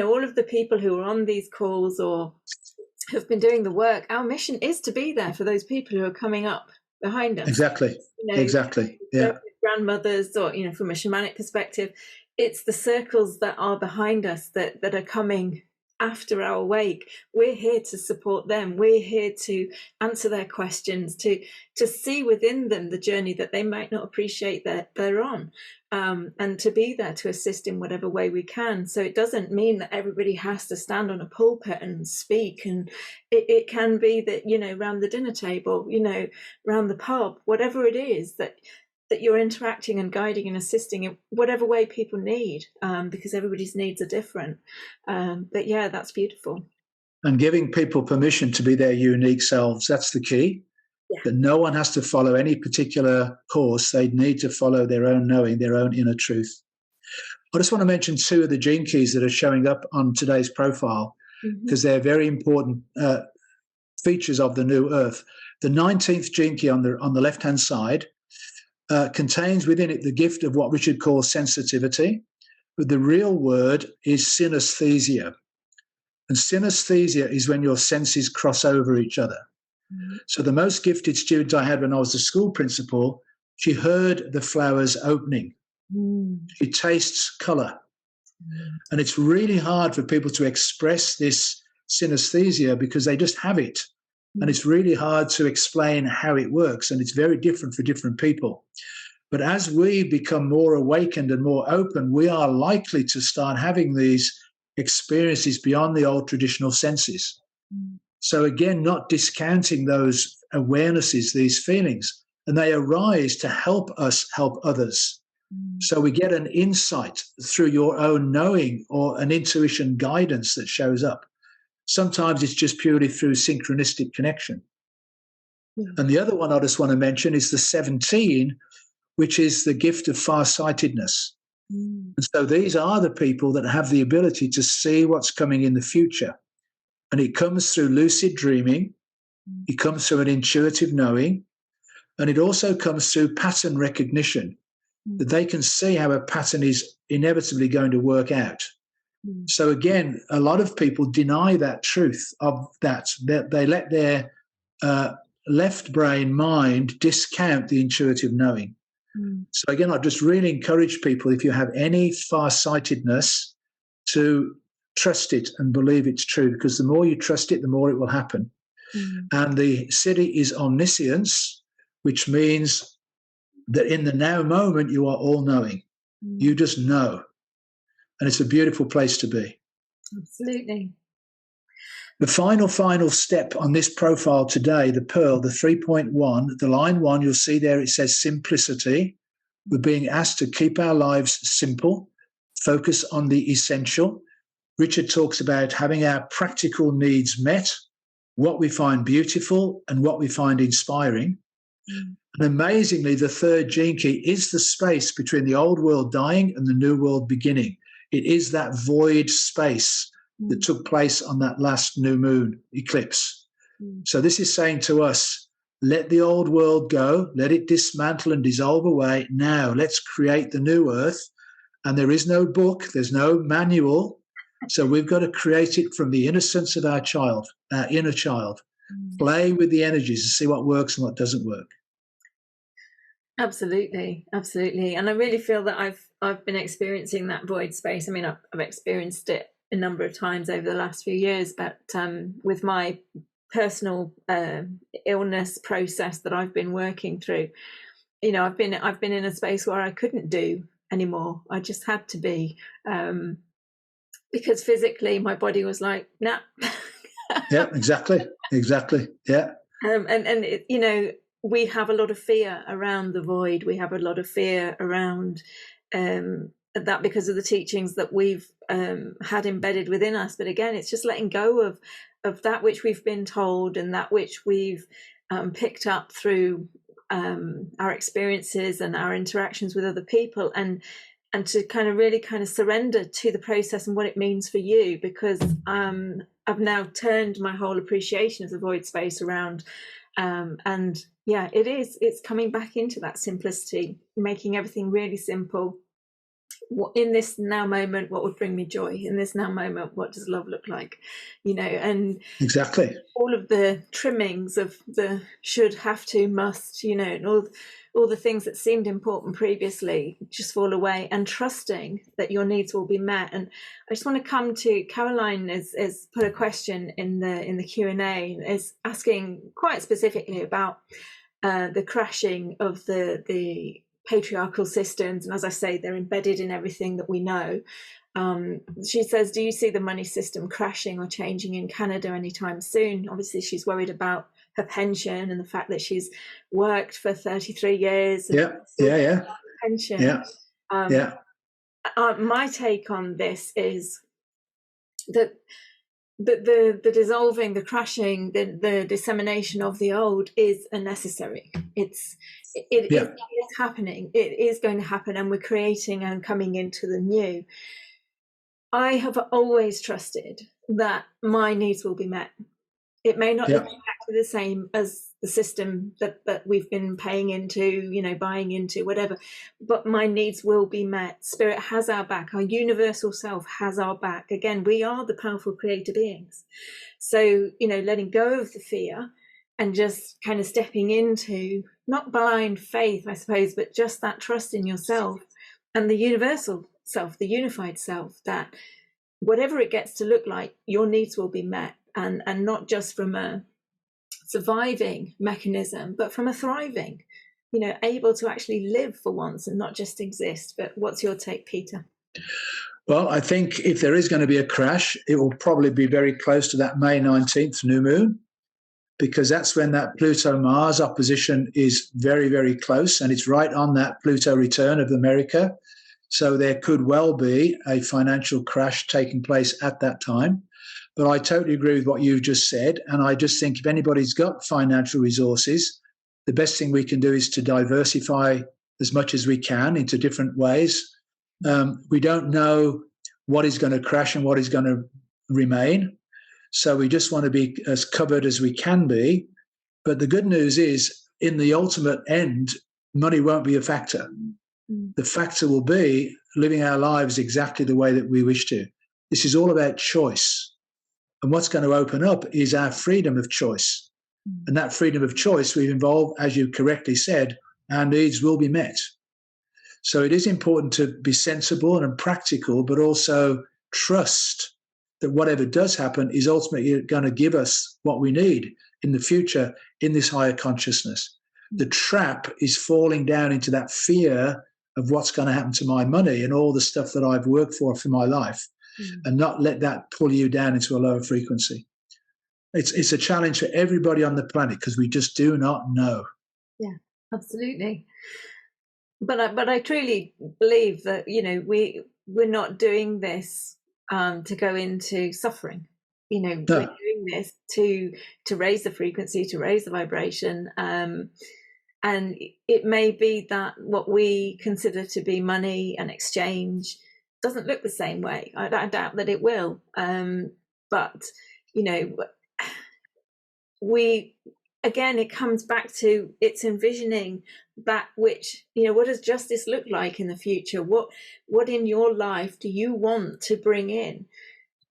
all of the people who are on these calls or have been doing the work, our mission is to be there for those people who are coming up behind us. Exactly. Exactly. Yeah. Grandmothers, or from a shamanic perspective, it's the circles that are behind us that are coming after our wake. We're here to support them. We're here to answer their questions, to see within them the journey that they might not appreciate that they're on, and to be there to assist in whatever way we can. So it doesn't mean that everybody has to stand on a pulpit and speak. And it can be that, around the dinner table, around the pub, whatever it is that you're interacting and guiding and assisting in whatever way people need, because everybody's needs are different. But yeah, that's beautiful. And giving people permission to be their unique selves, that's the key. Yeah. That no one has to follow any particular course. They need to follow their own knowing, their own inner truth. I just want to mention two of the gene keys that are showing up on today's profile, because they're very important features of the new Earth. The 19th gene key on the left-hand side contains within it the gift of what Richard calls sensitivity, but the real word is synesthesia. And synesthesia is when your senses cross over each other. So the most gifted student I had when I was the school principal, she heard the flowers opening. She tastes colour. And it's really hard for people to express this synesthesia because they just have it. And it's really hard to explain how it works. And it's very different for different people. But as we become more awakened and more open, we are likely to start having these experiences beyond the old traditional senses. So again, not discounting those awarenesses, these feelings, and they arise to help us help others. So we get an insight through your own knowing or an intuition guidance that shows up. Sometimes it's just purely through synchronistic connection. And the other one I just want to mention is the 17, which is the gift of farsightedness. And so these are the people that have the ability to see what's coming in the future. And it comes through lucid dreaming. It comes through an intuitive knowing. And it also comes through pattern recognition, that they can see how a pattern is inevitably going to work out. So again, a lot of people deny that truth of that they let their left brain mind discount the intuitive knowing. So again, I just really encourage people, if you have any farsightedness, to trust it and believe it's true, because the more you trust it, the more it will happen. And the city is omniscience, which means that in the now moment, you are all knowing. You just know. And it's a beautiful place to be. Absolutely. The final step on this profile today, the Pearl, the 3.1, the line 1, you'll see there it says simplicity. We're being asked to keep our lives simple, focus on the essential. Richard talks about having our practical needs met, what we find beautiful and what we find inspiring. And amazingly, the third gene key is the space between the old world dying and the new world beginning. It is that void space that took place on that last new moon eclipse. So this is saying to us, let the old world go, let it dismantle and dissolve away. Now let's create the new earth. And there is no book, there's no manual. So we've got to create it from the innocence of our child, our inner child. Play with the energies to see what works and what doesn't work. Absolutely, absolutely. And I really feel that I've been experiencing that void space. I mean, I've experienced it a number of times over the last few years, but with my personal illness process that I've been working through, you know, I've been in a space where I couldn't do anymore. I just had to be, because physically my body was like, nah. Yeah, exactly. Yeah. And it, you know, we have a lot of fear around the void. We have a lot of fear around that because of the teachings that we've had embedded within us. But again, it's just letting go of that which we've been told and that which we've picked up through our experiences and our interactions with other people, and to kind of really kind of surrender to the process and what it means for you, because I've now turned my whole appreciation of the void space around. And yeah, it's coming back into that simplicity, making everything really simple. In this now moment, what would bring me joy? In this now moment, what does love look like? You know, and exactly all of the trimmings of the should, have to, must, you know, and all the things that seemed important previously just fall away, and trusting that your needs will be met. And I just want to come to Caroline is put a question in the Q&A, is asking quite specifically about the crashing of the patriarchal systems, and as I say, they're embedded in everything that we know. She says, do you see the money system crashing or changing in Canada anytime soon? Obviously she's worried about her pension and the fact that she's worked for 33 years. Yeah. Pension. Yeah. My take on this is that the dissolving, the crashing, the dissemination of the old is unnecessary. It is happening. It is going to happen, and we're creating and coming into the new. I have always trusted that my needs will be met. It may not exactly exactly the same as the system that we've been paying into, buying into, whatever. But my needs will be met. Spirit has our back. Our universal self has our back. Again, we are the powerful creator beings. So, letting go of the fear and just kind of stepping into not blind faith, I suppose, but just that trust in yourself and the universal self, the unified self, that whatever it gets to look like, your needs will be met, and not just from a surviving mechanism, but from a thriving, able to actually live for once and not just exist. But what's your take, Peter? Well, I think if there is going to be a crash, it will probably be very close to that May 19th new moon, because that's when that Pluto-Mars opposition is very, very close, and it's right on that Pluto return of America. So there could well be a financial crash taking place at that time. But I totally agree with what you just said. And I just think if anybody's got financial resources, the best thing we can do is to diversify as much as we can into different ways. We don't know what is going to crash and what is going to remain. So we just want to be as covered as we can be. But the good news is, in the ultimate end, money won't be a factor. The factor will be living our lives exactly the way that we wish to. This is all about choice. And what's going to open up is our freedom of choice. And that freedom of choice will involve, as you correctly said, our needs will be met. So it is important to be sensible and practical, but also trust that whatever does happen is ultimately going to give us what we need in the future in this higher consciousness. The trap is falling down into that fear of what's going to happen to my money and all the stuff that I've worked for my life, and not let that pull you down into a lower frequency. It's a challenge for everybody on the planet because we just do not know. Yeah, absolutely. But I truly believe that, we're not doing this to go into suffering. No. We're doing this to raise the frequency, to raise the vibration. And it may be that what we consider to be money and exchange doesn't look the same way. I doubt that it will. But, it comes back to it's envisioning that which, what does justice look like in the future? What in your life do you want to bring in?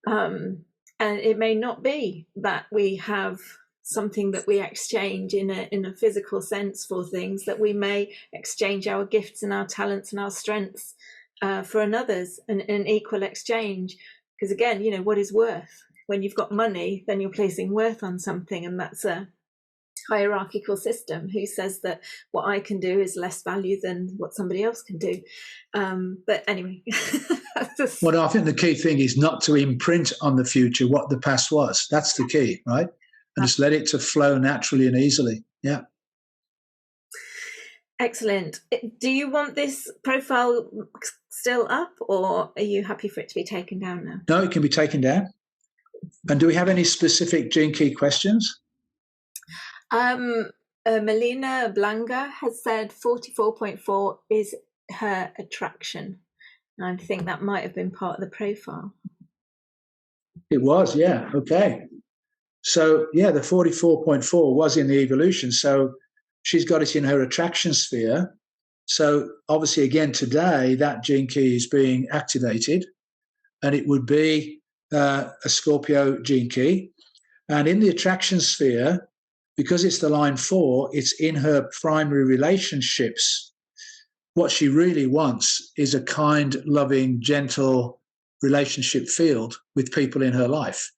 And it may not be that we have something that we exchange in a physical sense for things, that we may exchange our gifts and our talents and our strengths for another's, an equal exchange. Because again, what is worth? When you've got money, then you're placing worth on something, and that's a hierarchical system who says that what I can do is less value than what somebody else can do. But anyway. Well, I think the key thing is not to imprint on the future what the past was. That's the key, right? And just let it to flow naturally and easily. Yeah. Excellent. Do you want this profile still up, or are you happy for it to be taken down now? No, it can be taken down. And do we have any specific Gene Key questions? Melina Blanca has said 44.4 is her attraction. I think that might have been part of the profile. It was, yeah. Okay. So, yeah, the 44.4 was in the evolution. So she's got it in her attraction sphere. So obviously, again, today, that Gene Key is being activated, and it would be a Scorpio Gene Key. And in the attraction sphere, because it's the line 4, it's in her primary relationships. What she really wants is a kind, loving, gentle relationship field with people in her life.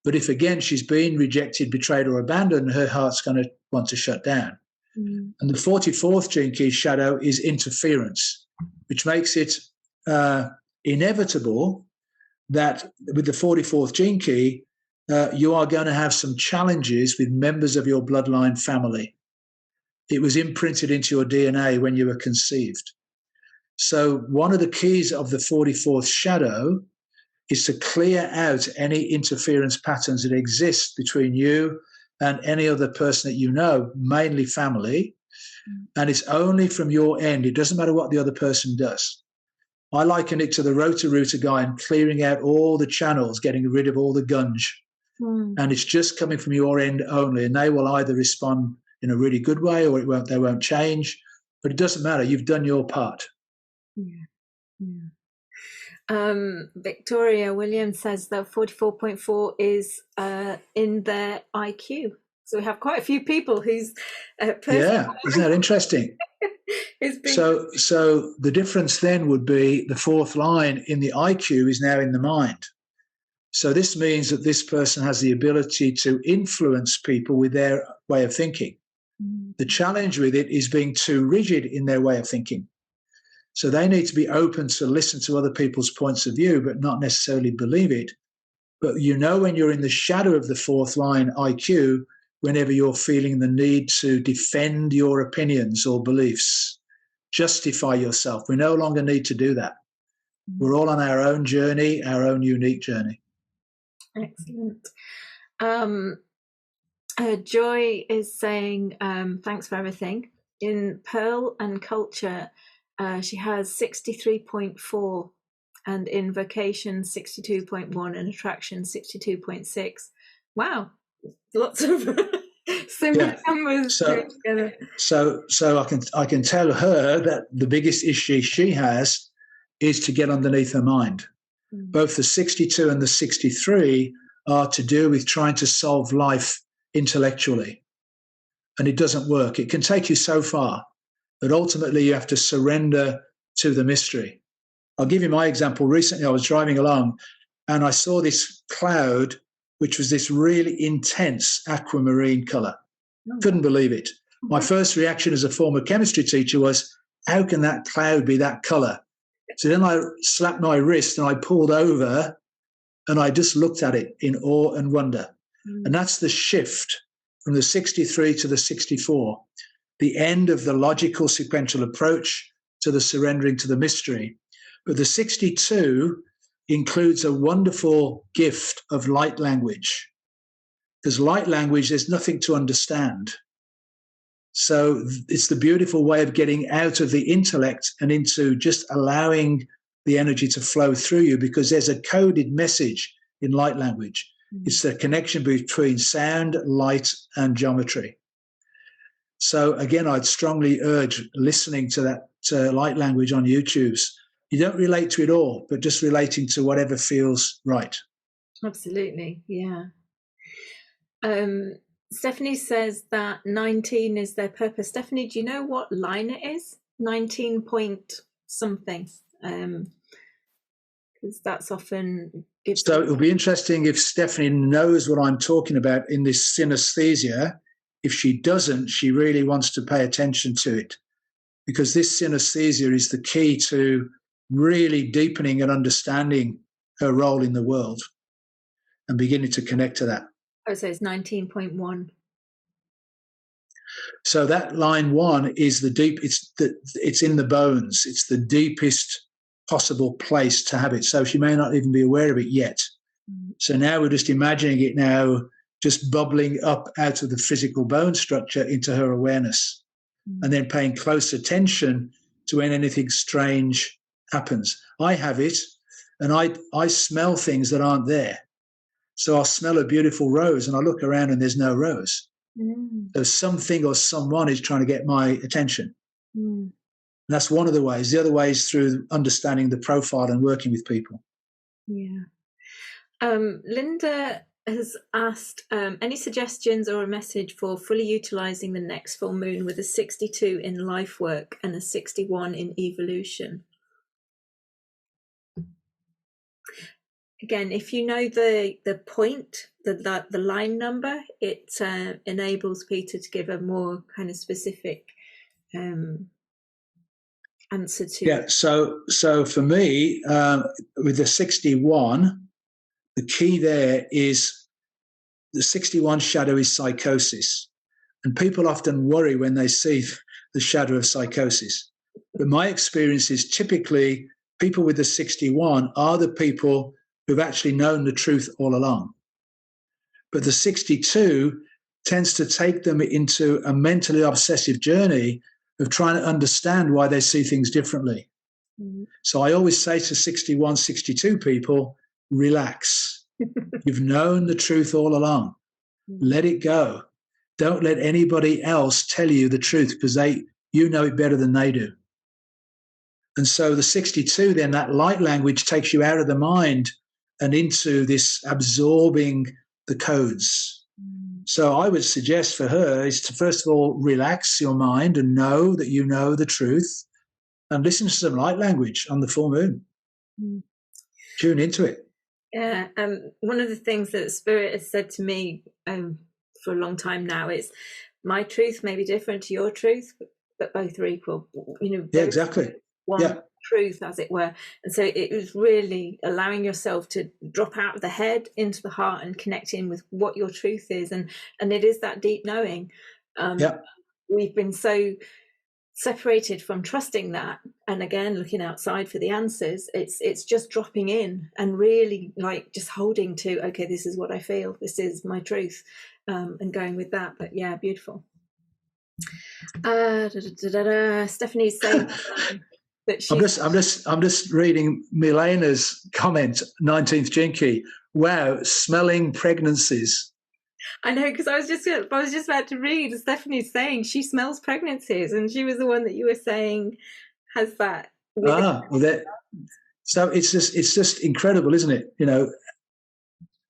But if, again, she's been rejected, betrayed, or abandoned, her heart's going to want to shut down. And the 44th Gene Key shadow is interference, which makes it inevitable that with the 44th Gene Key, you are going to have some challenges with members of your bloodline family. It was imprinted into your DNA when you were conceived. So one of the keys of the 44th shadow is to clear out any interference patterns that exist between you and any other person that you know, mainly family. And it's only from your end. It doesn't matter what the other person does. I liken it to the Roto-Rooter guy and clearing out all the channels, getting rid of all the gunge. and it's just coming from your end only, and they will either respond in a really good way or they won't change, but it doesn't matter. You've done your part. Victoria Williams says that 44.4 is in their IQ. So we have quite a few people whose isn't that interesting? So the difference then would be the fourth line in the IQ is now in the mind. So this means that this person has the ability to influence people with their way of thinking. The challenge with it is being too rigid in their way of thinking. So they need to be open to listen to other people's points of view, but not necessarily believe it. But when you're in the shadow of the fourth line IQ, whenever you're feeling the need to defend your opinions or beliefs, justify yourself. We no longer need to do that. We're all on our own journey, our own unique journey. Excellent. Joy is saying, thanks for everything. In Pearl and Culture, she has 63.4, and in Vocation 62.1, and Attraction 62.6. Wow, lots of similar numbers together. So I can tell her that the biggest issue she has is to get underneath her mind. Both the 62 and the 63 are to do with trying to solve life intellectually, and it doesn't work. It can take you so far, but ultimately you have to surrender to the mystery. I'll give you my example. Recently I was driving along and I saw this cloud, which was this really intense aquamarine color. Couldn't believe it. My first reaction as a former chemistry teacher was, how can that cloud be that color? So then I slapped my wrist and I pulled over and I just looked at it in awe and wonder. And that's the shift from the 63 to the 64, the end of the logical sequential approach to the surrendering to the mystery. But the 62 includes a wonderful gift of light language. Because light language, there's nothing to understand. So it's the beautiful way of getting out of the intellect and into just allowing the energy to flow through you, because there's a coded message in light language. It's the connection between sound, light, and geometry. So again, I'd strongly urge listening to that light language on YouTube's. You don't relate to it all, but just relating to whatever feels right. Absolutely, yeah. Stephanie says that 19 is their purpose. Stephanie, do you know what line it is? 19 point something. Because that's often gives. So it'll be interesting if Stephanie knows what I'm talking about in this synesthesia. If she doesn't, she really wants to pay attention to it, because this synesthesia is the key to really deepening and understanding her role in the world and beginning to connect to that. Oh, so it's 19.1. So that line 1 is the deep, it's in the bones. It's the deepest possible place to have it. So she may not even be aware of it yet. So now we're just imagining it now just bubbling up out of the physical bone structure into her awareness, and then paying close attention to when anything strange happens. I have it, and I smell things that aren't there. So I'll smell a beautiful rose and I look around and there's no rose. So something or someone is trying to get my attention. And that's one of the ways. The other way is through understanding the profile and working with people. Yeah. Linda has asked any suggestions or a message for fully utilising the next full moon with a 62 in life work and a 61 in evolution. Again, if you know the point, the line number, it enables Peter to give a more kind of specific answer to. Yeah. So for me, with the 61, the key there is the 61 shadow is psychosis, and people often worry when they see the shadow of psychosis. But my experience is typically people with the 61 are the people who've actually known the truth all along. But the 62 tends to take them into a mentally obsessive journey of trying to understand why they see things differently. So I always say to 61, 62 people, relax. You've known the truth all along. Let it go. Don't let anybody else tell you the truth, because you know it better than they do. And so the 62, then, that light language takes you out of the mind and into this absorbing the codes. So I would suggest for her is to, first of all, relax your mind and know that you know the truth, and listen to some light language on the full moon. Tune into it. Yeah. One of the things that Spirit has said to me for a long time now is, my truth may be different to your truth, but both are equal. Yeah, exactly. One truth, as it were. And so it was really allowing yourself to drop out of the head into the heart and connect in with what your truth is. And it is that deep knowing. We've been so separated from trusting that, and again looking outside for the answers. It's just dropping in and really like just holding to, okay, this is what I feel, this is my truth, and going with that. But yeah, beautiful. Stephanie's saying that she's I'm just reading Milena's comment, 19th Jinky. Wow, smelling pregnancies. I know, because I was just about to read. Stephanie's saying she smells pregnancies, and she was the one that you were saying has that. So it's just incredible, isn't it?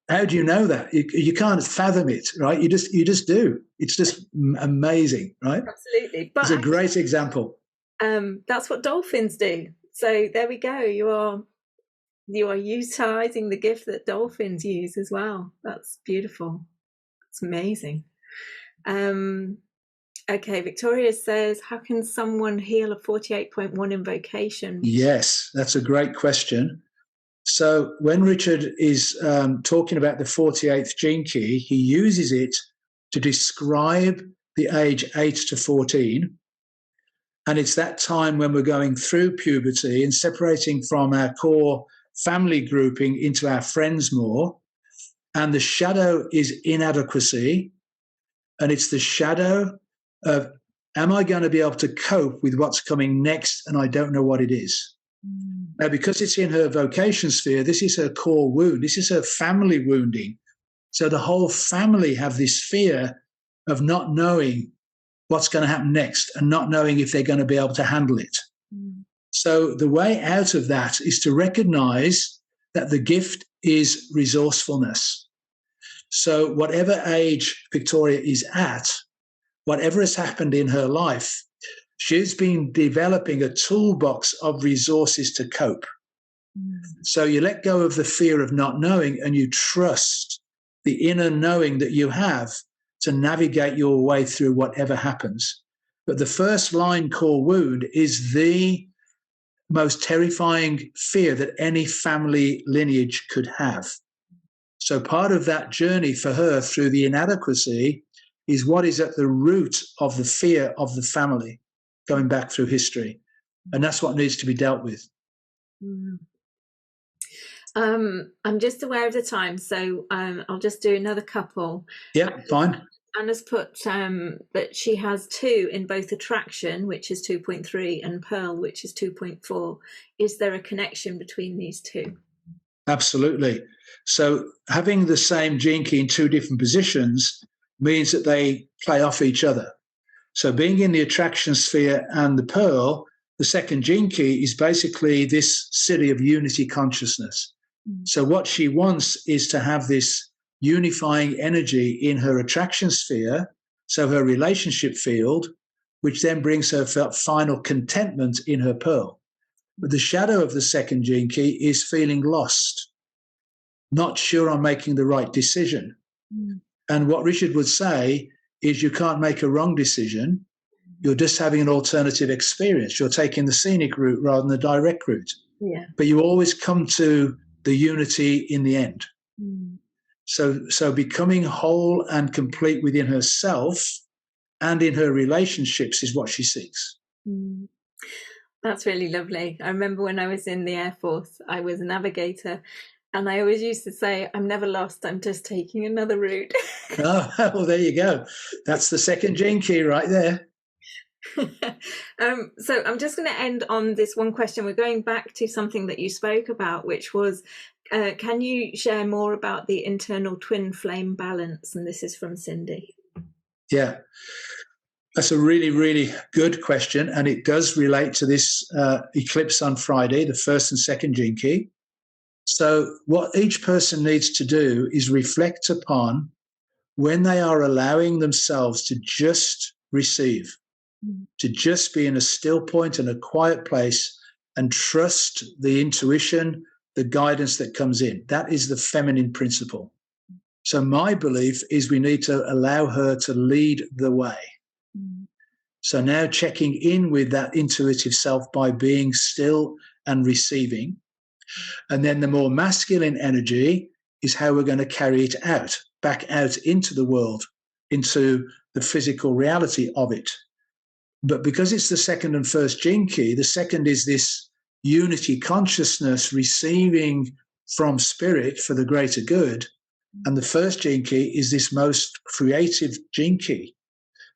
How do you know that? You can't fathom it, right? You just do. It's just amazing, right? Absolutely. But it's a great example. That's what dolphins do. So there we go. You are utilizing the gift that dolphins use as well. That's beautiful. It's amazing. Okay, Victoria says, how can someone heal a 48.1 invocation? Yes, that's a great question. So when Richard is talking about the 48th gene key, he uses it to describe the age 8 to 14. And it's that time when we're going through puberty and separating from our core family grouping into our friends more. And the shadow is inadequacy. And it's the shadow of, am I going to be able to cope with what's coming next? And I don't know what it is. Now, because it's in her vocation sphere, this is her core wound. This is her family wounding. So the whole family have this fear of not knowing what's going to happen next and not knowing if they're going to be able to handle it. So the way out of that is to recognize that the gift is resourcefulness. So whatever age Victoria is at, whatever has happened in her life, she's been developing a toolbox of resources to cope. So you let go of the fear of not knowing and you trust the inner knowing that you have to navigate your way through whatever happens. But the first line core wound is the most terrifying fear that any family lineage could have. So part of that journey for her through the inadequacy is what is at the root of the fear of the family going back through history. And that's what needs to be dealt with. I'm just aware of the time, so I'll just do another couple. Yeah, fine. Anna's put that she has 2 in both attraction, which is 2.3, and pearl, which is 2.4. Is there a connection between these two? Absolutely. So having the same gene key in 2 different positions means that they play off each other. So being in the attraction sphere and the pearl, the second gene key is basically this city of unity consciousness. So what she wants is to have this unifying energy in her attraction sphere, so her relationship field, which then brings her final contentment in her pearl. But the shadow of the second gene key is feeling lost, not sure I'm making the right decision. And what Richard would say is you can't make a wrong decision. You're just having an alternative experience. You're taking the scenic route rather than the direct route. Yeah. But you always come to the unity in the end. So becoming whole and complete within herself and in her relationships is what she seeks. That's really lovely. I remember when I was in the Air Force, I was a navigator, and I always used to say, I'm never lost, I'm just taking another route. Oh, well, there you go. That's the second gene key right there. So I'm just going to end on this one question. We're going back to something that you spoke about, which was can you share more about the internal twin flame balance? And this is from Cindy. Yeah, that's a really, really good question. And it does relate to this eclipse on Friday, the first and second gene key. So what each person needs to do is reflect upon when they are allowing themselves to just receive, to just be in a still point and a quiet place and trust the intuition, the guidance that comes in. That is the feminine principle. So my belief is we need to allow her to lead the way. So now checking in with that intuitive self by being still and receiving. And then the more masculine energy is how we're going to carry it out, back out into the world, into the physical reality of it. But because it's the second and first gene key, the second is this unity consciousness receiving from spirit for the greater good. And the first gene key is this most creative gene key,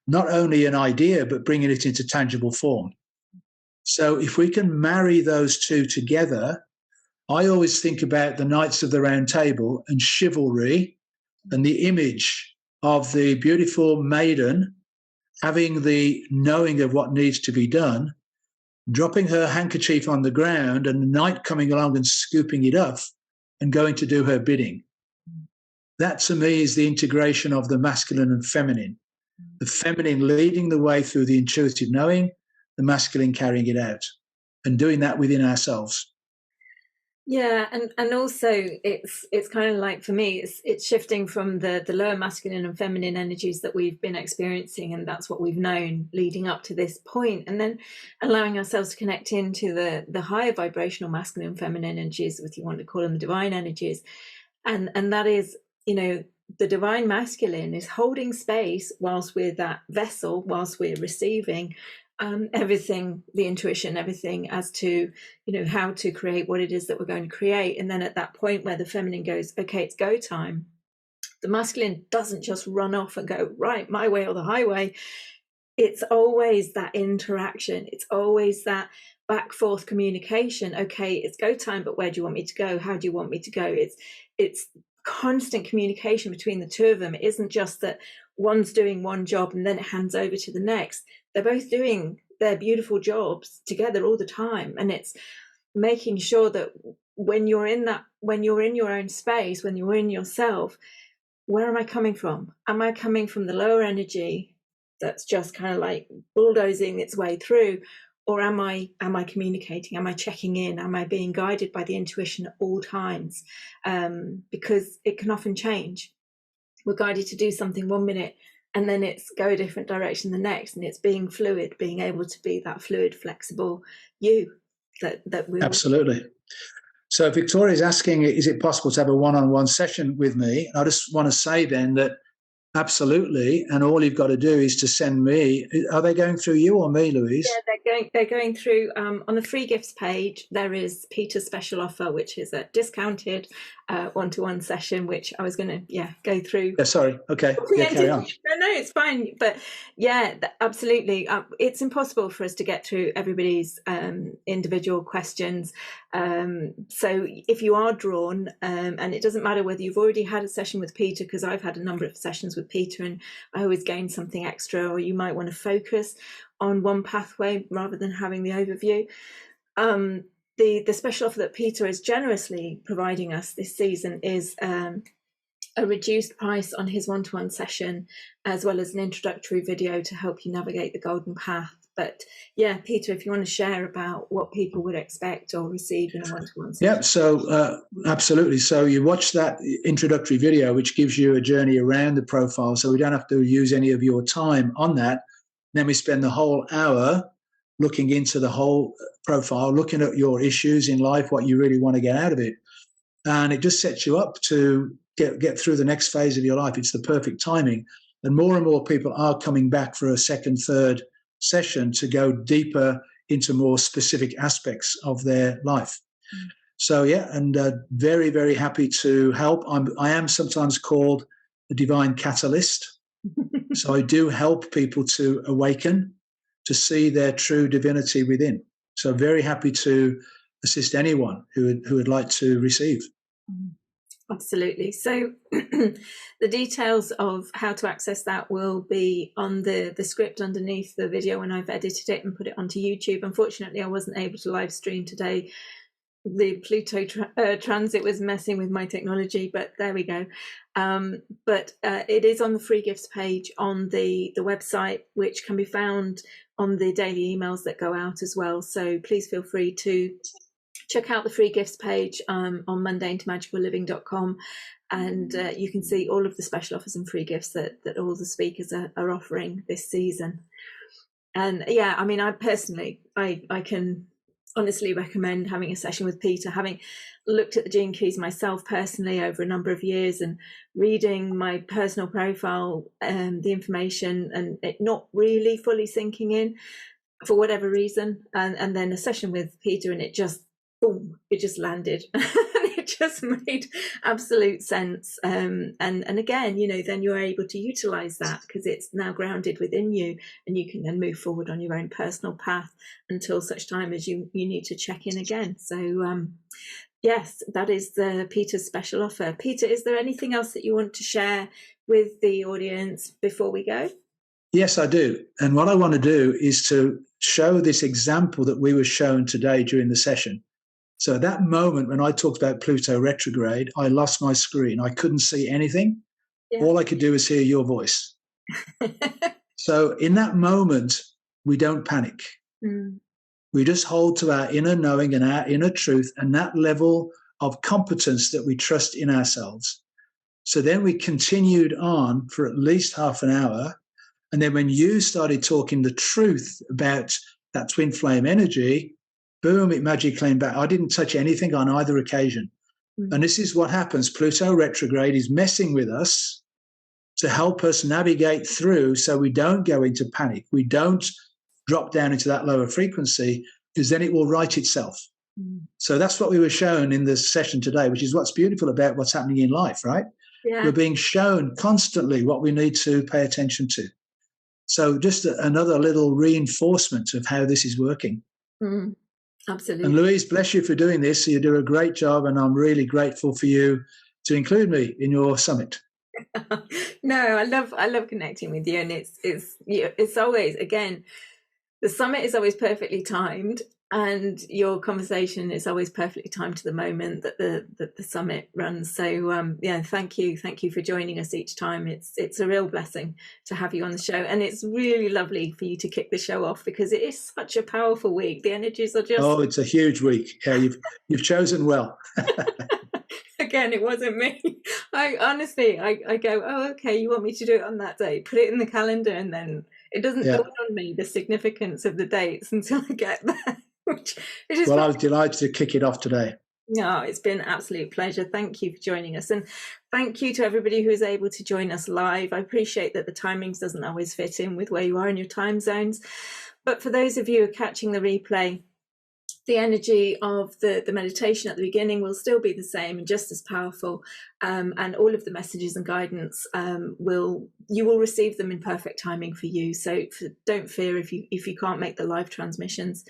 not only an idea, but bringing it into tangible form. So if we can marry those two together, I always think about the Knights of the Round Table and chivalry and the image of the beautiful maiden having the knowing of what needs to be done, dropping her handkerchief on the ground and the knight coming along and scooping it up and going to do her bidding. That to me is the integration of the masculine and feminine. The feminine leading the way through the intuitive knowing, the masculine carrying it out, and doing that within ourselves. Yeah, and also it's kind of like, for me, it's shifting from the lower masculine and feminine energies that we've been experiencing, and that's what we've known leading up to this point, and then allowing ourselves to connect into the higher vibrational masculine and feminine energies, if you want to call them the divine energies, and that is, you know, the divine masculine is holding space whilst we're that vessel, whilst we're receiving everything, the intuition, everything as to, you know, how to create what it is that we're going to create. And then at that point where the feminine goes, okay, it's go time, the masculine doesn't just run off and go, right, my way or the highway. It's always that interaction. It's always that back forth communication. Okay, it's go time, but where do you want me to go? How do you want me to go? It's constant communication between the two of them. It isn't just that one's doing one job and then it hands over to the next. They're both doing their beautiful jobs together all the time. And it's making sure that when you're in your own space, when you're in yourself, where am I coming from? Am I coming from the lower energy that's just kind of like bulldozing its way through? Or am I communicating? Am I checking in? Am I being guided by the intuition at all times? Because it can often change. We're guided to do something 1 minute and then it's go a different direction the next. And it's being fluid, being able to be that fluid, flexible you that we absolutely. So Victoria's asking, is it possible to have a one-on-one session with me? I just want to say then that absolutely, and all you've got to do is to send me. Are they going through you or me, Louise? Yeah, they're going through. On the free gifts page, there is Peter's special offer, which is a discounted one-to-one session, which I was going to go through. Yeah, sorry. Okay. Yeah, carry on. No, it's fine. But yeah, absolutely. It's impossible for us to get through everybody's individual questions. So if you are drawn, and it doesn't matter whether you've already had a session with Peter, because I've had a number of sessions with Peter and I always gain something extra, or you might want to focus on one pathway rather than having the overview. The special offer that Peter is generously providing us this season is a reduced price on his one-to-one session, as well as an introductory video to help you navigate the golden path. But yeah, Peter, if you want to share about what people would expect or receive in a one-to-one session. Yeah, so absolutely. So you watch that introductory video, which gives you a journey around the profile, so we don't have to use any of your time on that. Then we spend the whole hour looking into the whole profile, looking at your issues in life, what you really want to get out of it. And it just sets you up to get through the next phase of your life. It's the perfect timing. And more people are coming back for a second, third session to go deeper into more specific aspects of their life. So yeah, and very, very happy to help. I am sometimes called the divine catalyst. So I do help people to awaken, to see their true divinity within. So very happy to assist anyone who would like to receive. Absolutely. So the details of how to access that will be on the script underneath the video when I've edited it and put it onto YouTube. Unfortunately, I wasn't able to live stream today. The Pluto transit was messing with my technology, but there we go. But it is on the free gifts page on the website, which can be found on the daily emails that go out as well. So please feel free to check out the free gifts page on mundanetomagicalliving.com, and you can see all of the special offers and free gifts that all the speakers are offering this season. And yeah, I mean, I personally, I can honestly recommend having a session with Peter, having looked at the gene keys myself personally over a number of years and reading my personal profile and the information and it not really fully sinking in for whatever reason. And then a session with Peter and it just, boom, it just landed. It just made absolute sense. And again, you know, then you're able to utilize that because it's now grounded within you and you can then move forward on your own personal path until such time as you need to check in again. So yes, that is the Peter's special offer. Peter, is there anything else that you want to share with the audience before we go? Yes, I do. And what I want to do is to show this example that we were shown today during the session. So at that moment when I talked about Pluto retrograde, I lost my screen. I couldn't see anything. Yeah. All I could do was hear your voice. So in that moment, we don't panic. We just hold to our inner knowing and our inner truth and that level of competence that we trust in ourselves. So then we continued on for at least half an hour. And then when you started talking the truth about that twin flame energy, boom, it magically came back. I didn't touch anything on either occasion. And this is what happens. Pluto retrograde is messing with us to help us navigate through so we don't go into panic. We don't drop down into that lower frequency because then it will right itself. So that's what we were shown in this session today, which is what's beautiful about what's happening in life, right? Yeah. We're being shown constantly what we need to pay attention to. So just another little reinforcement of how this is working. Absolutely. And Louise, bless you for doing this. You do a great job, and I'm really grateful for you to include me in your summit. No, I love connecting with you, and it's always, again, the summit is always perfectly timed, and your conversation is always perfectly timed to the moment that the summit runs. So yeah, thank you for joining us each time. It's a real blessing to have you on the show, and it's really lovely for you to kick the show off because it is such a powerful week. The energies are just it's a huge week. Yeah, you've chosen well. Again, it wasn't me. I honestly go, oh, okay, you want me to do it on that day, put it in the calendar, and then it doesn't dawn on me the significance of the dates until I get there. Well, I was delighted to kick it off today. No, it's been an absolute pleasure. Thank you for joining us. And thank you to everybody who is able to join us live. I appreciate that the timings doesn't always fit in with where you are in your time zones. But for those of you who are catching the replay, the energy of the meditation at the beginning will still be the same and just as powerful, and all of the messages and guidance you will receive them in perfect timing for you. So don't fear if you can't make the live transmissions.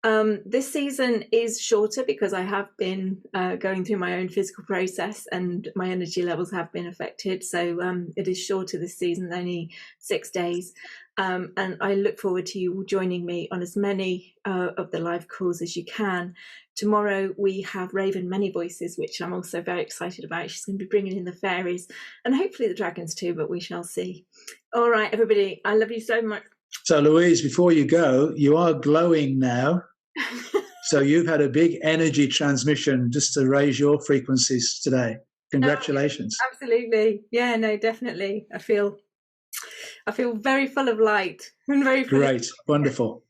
This season is shorter because I have been going through my own physical process and my energy levels have been affected. So it is shorter this season, only 6 days. And I look forward to you all joining me on as many of the live calls as you can. Tomorrow we have Raven Many Voices, which I'm also very excited about. She's going to be bringing in the fairies and hopefully the dragons too, but we shall see. All right, everybody, I love you so much. So Louise, before you go, you are glowing now. So you've had a big energy transmission just to raise your frequencies today. Congratulations. Oh, absolutely. Yeah, no, definitely. I feel very full of light and very full Great. Wonderful.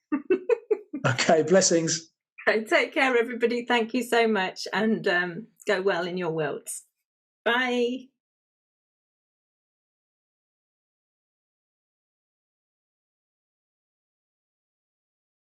Okay, blessings. Okay, take care, everybody. Thank you so much, and go well in your worlds. Bye.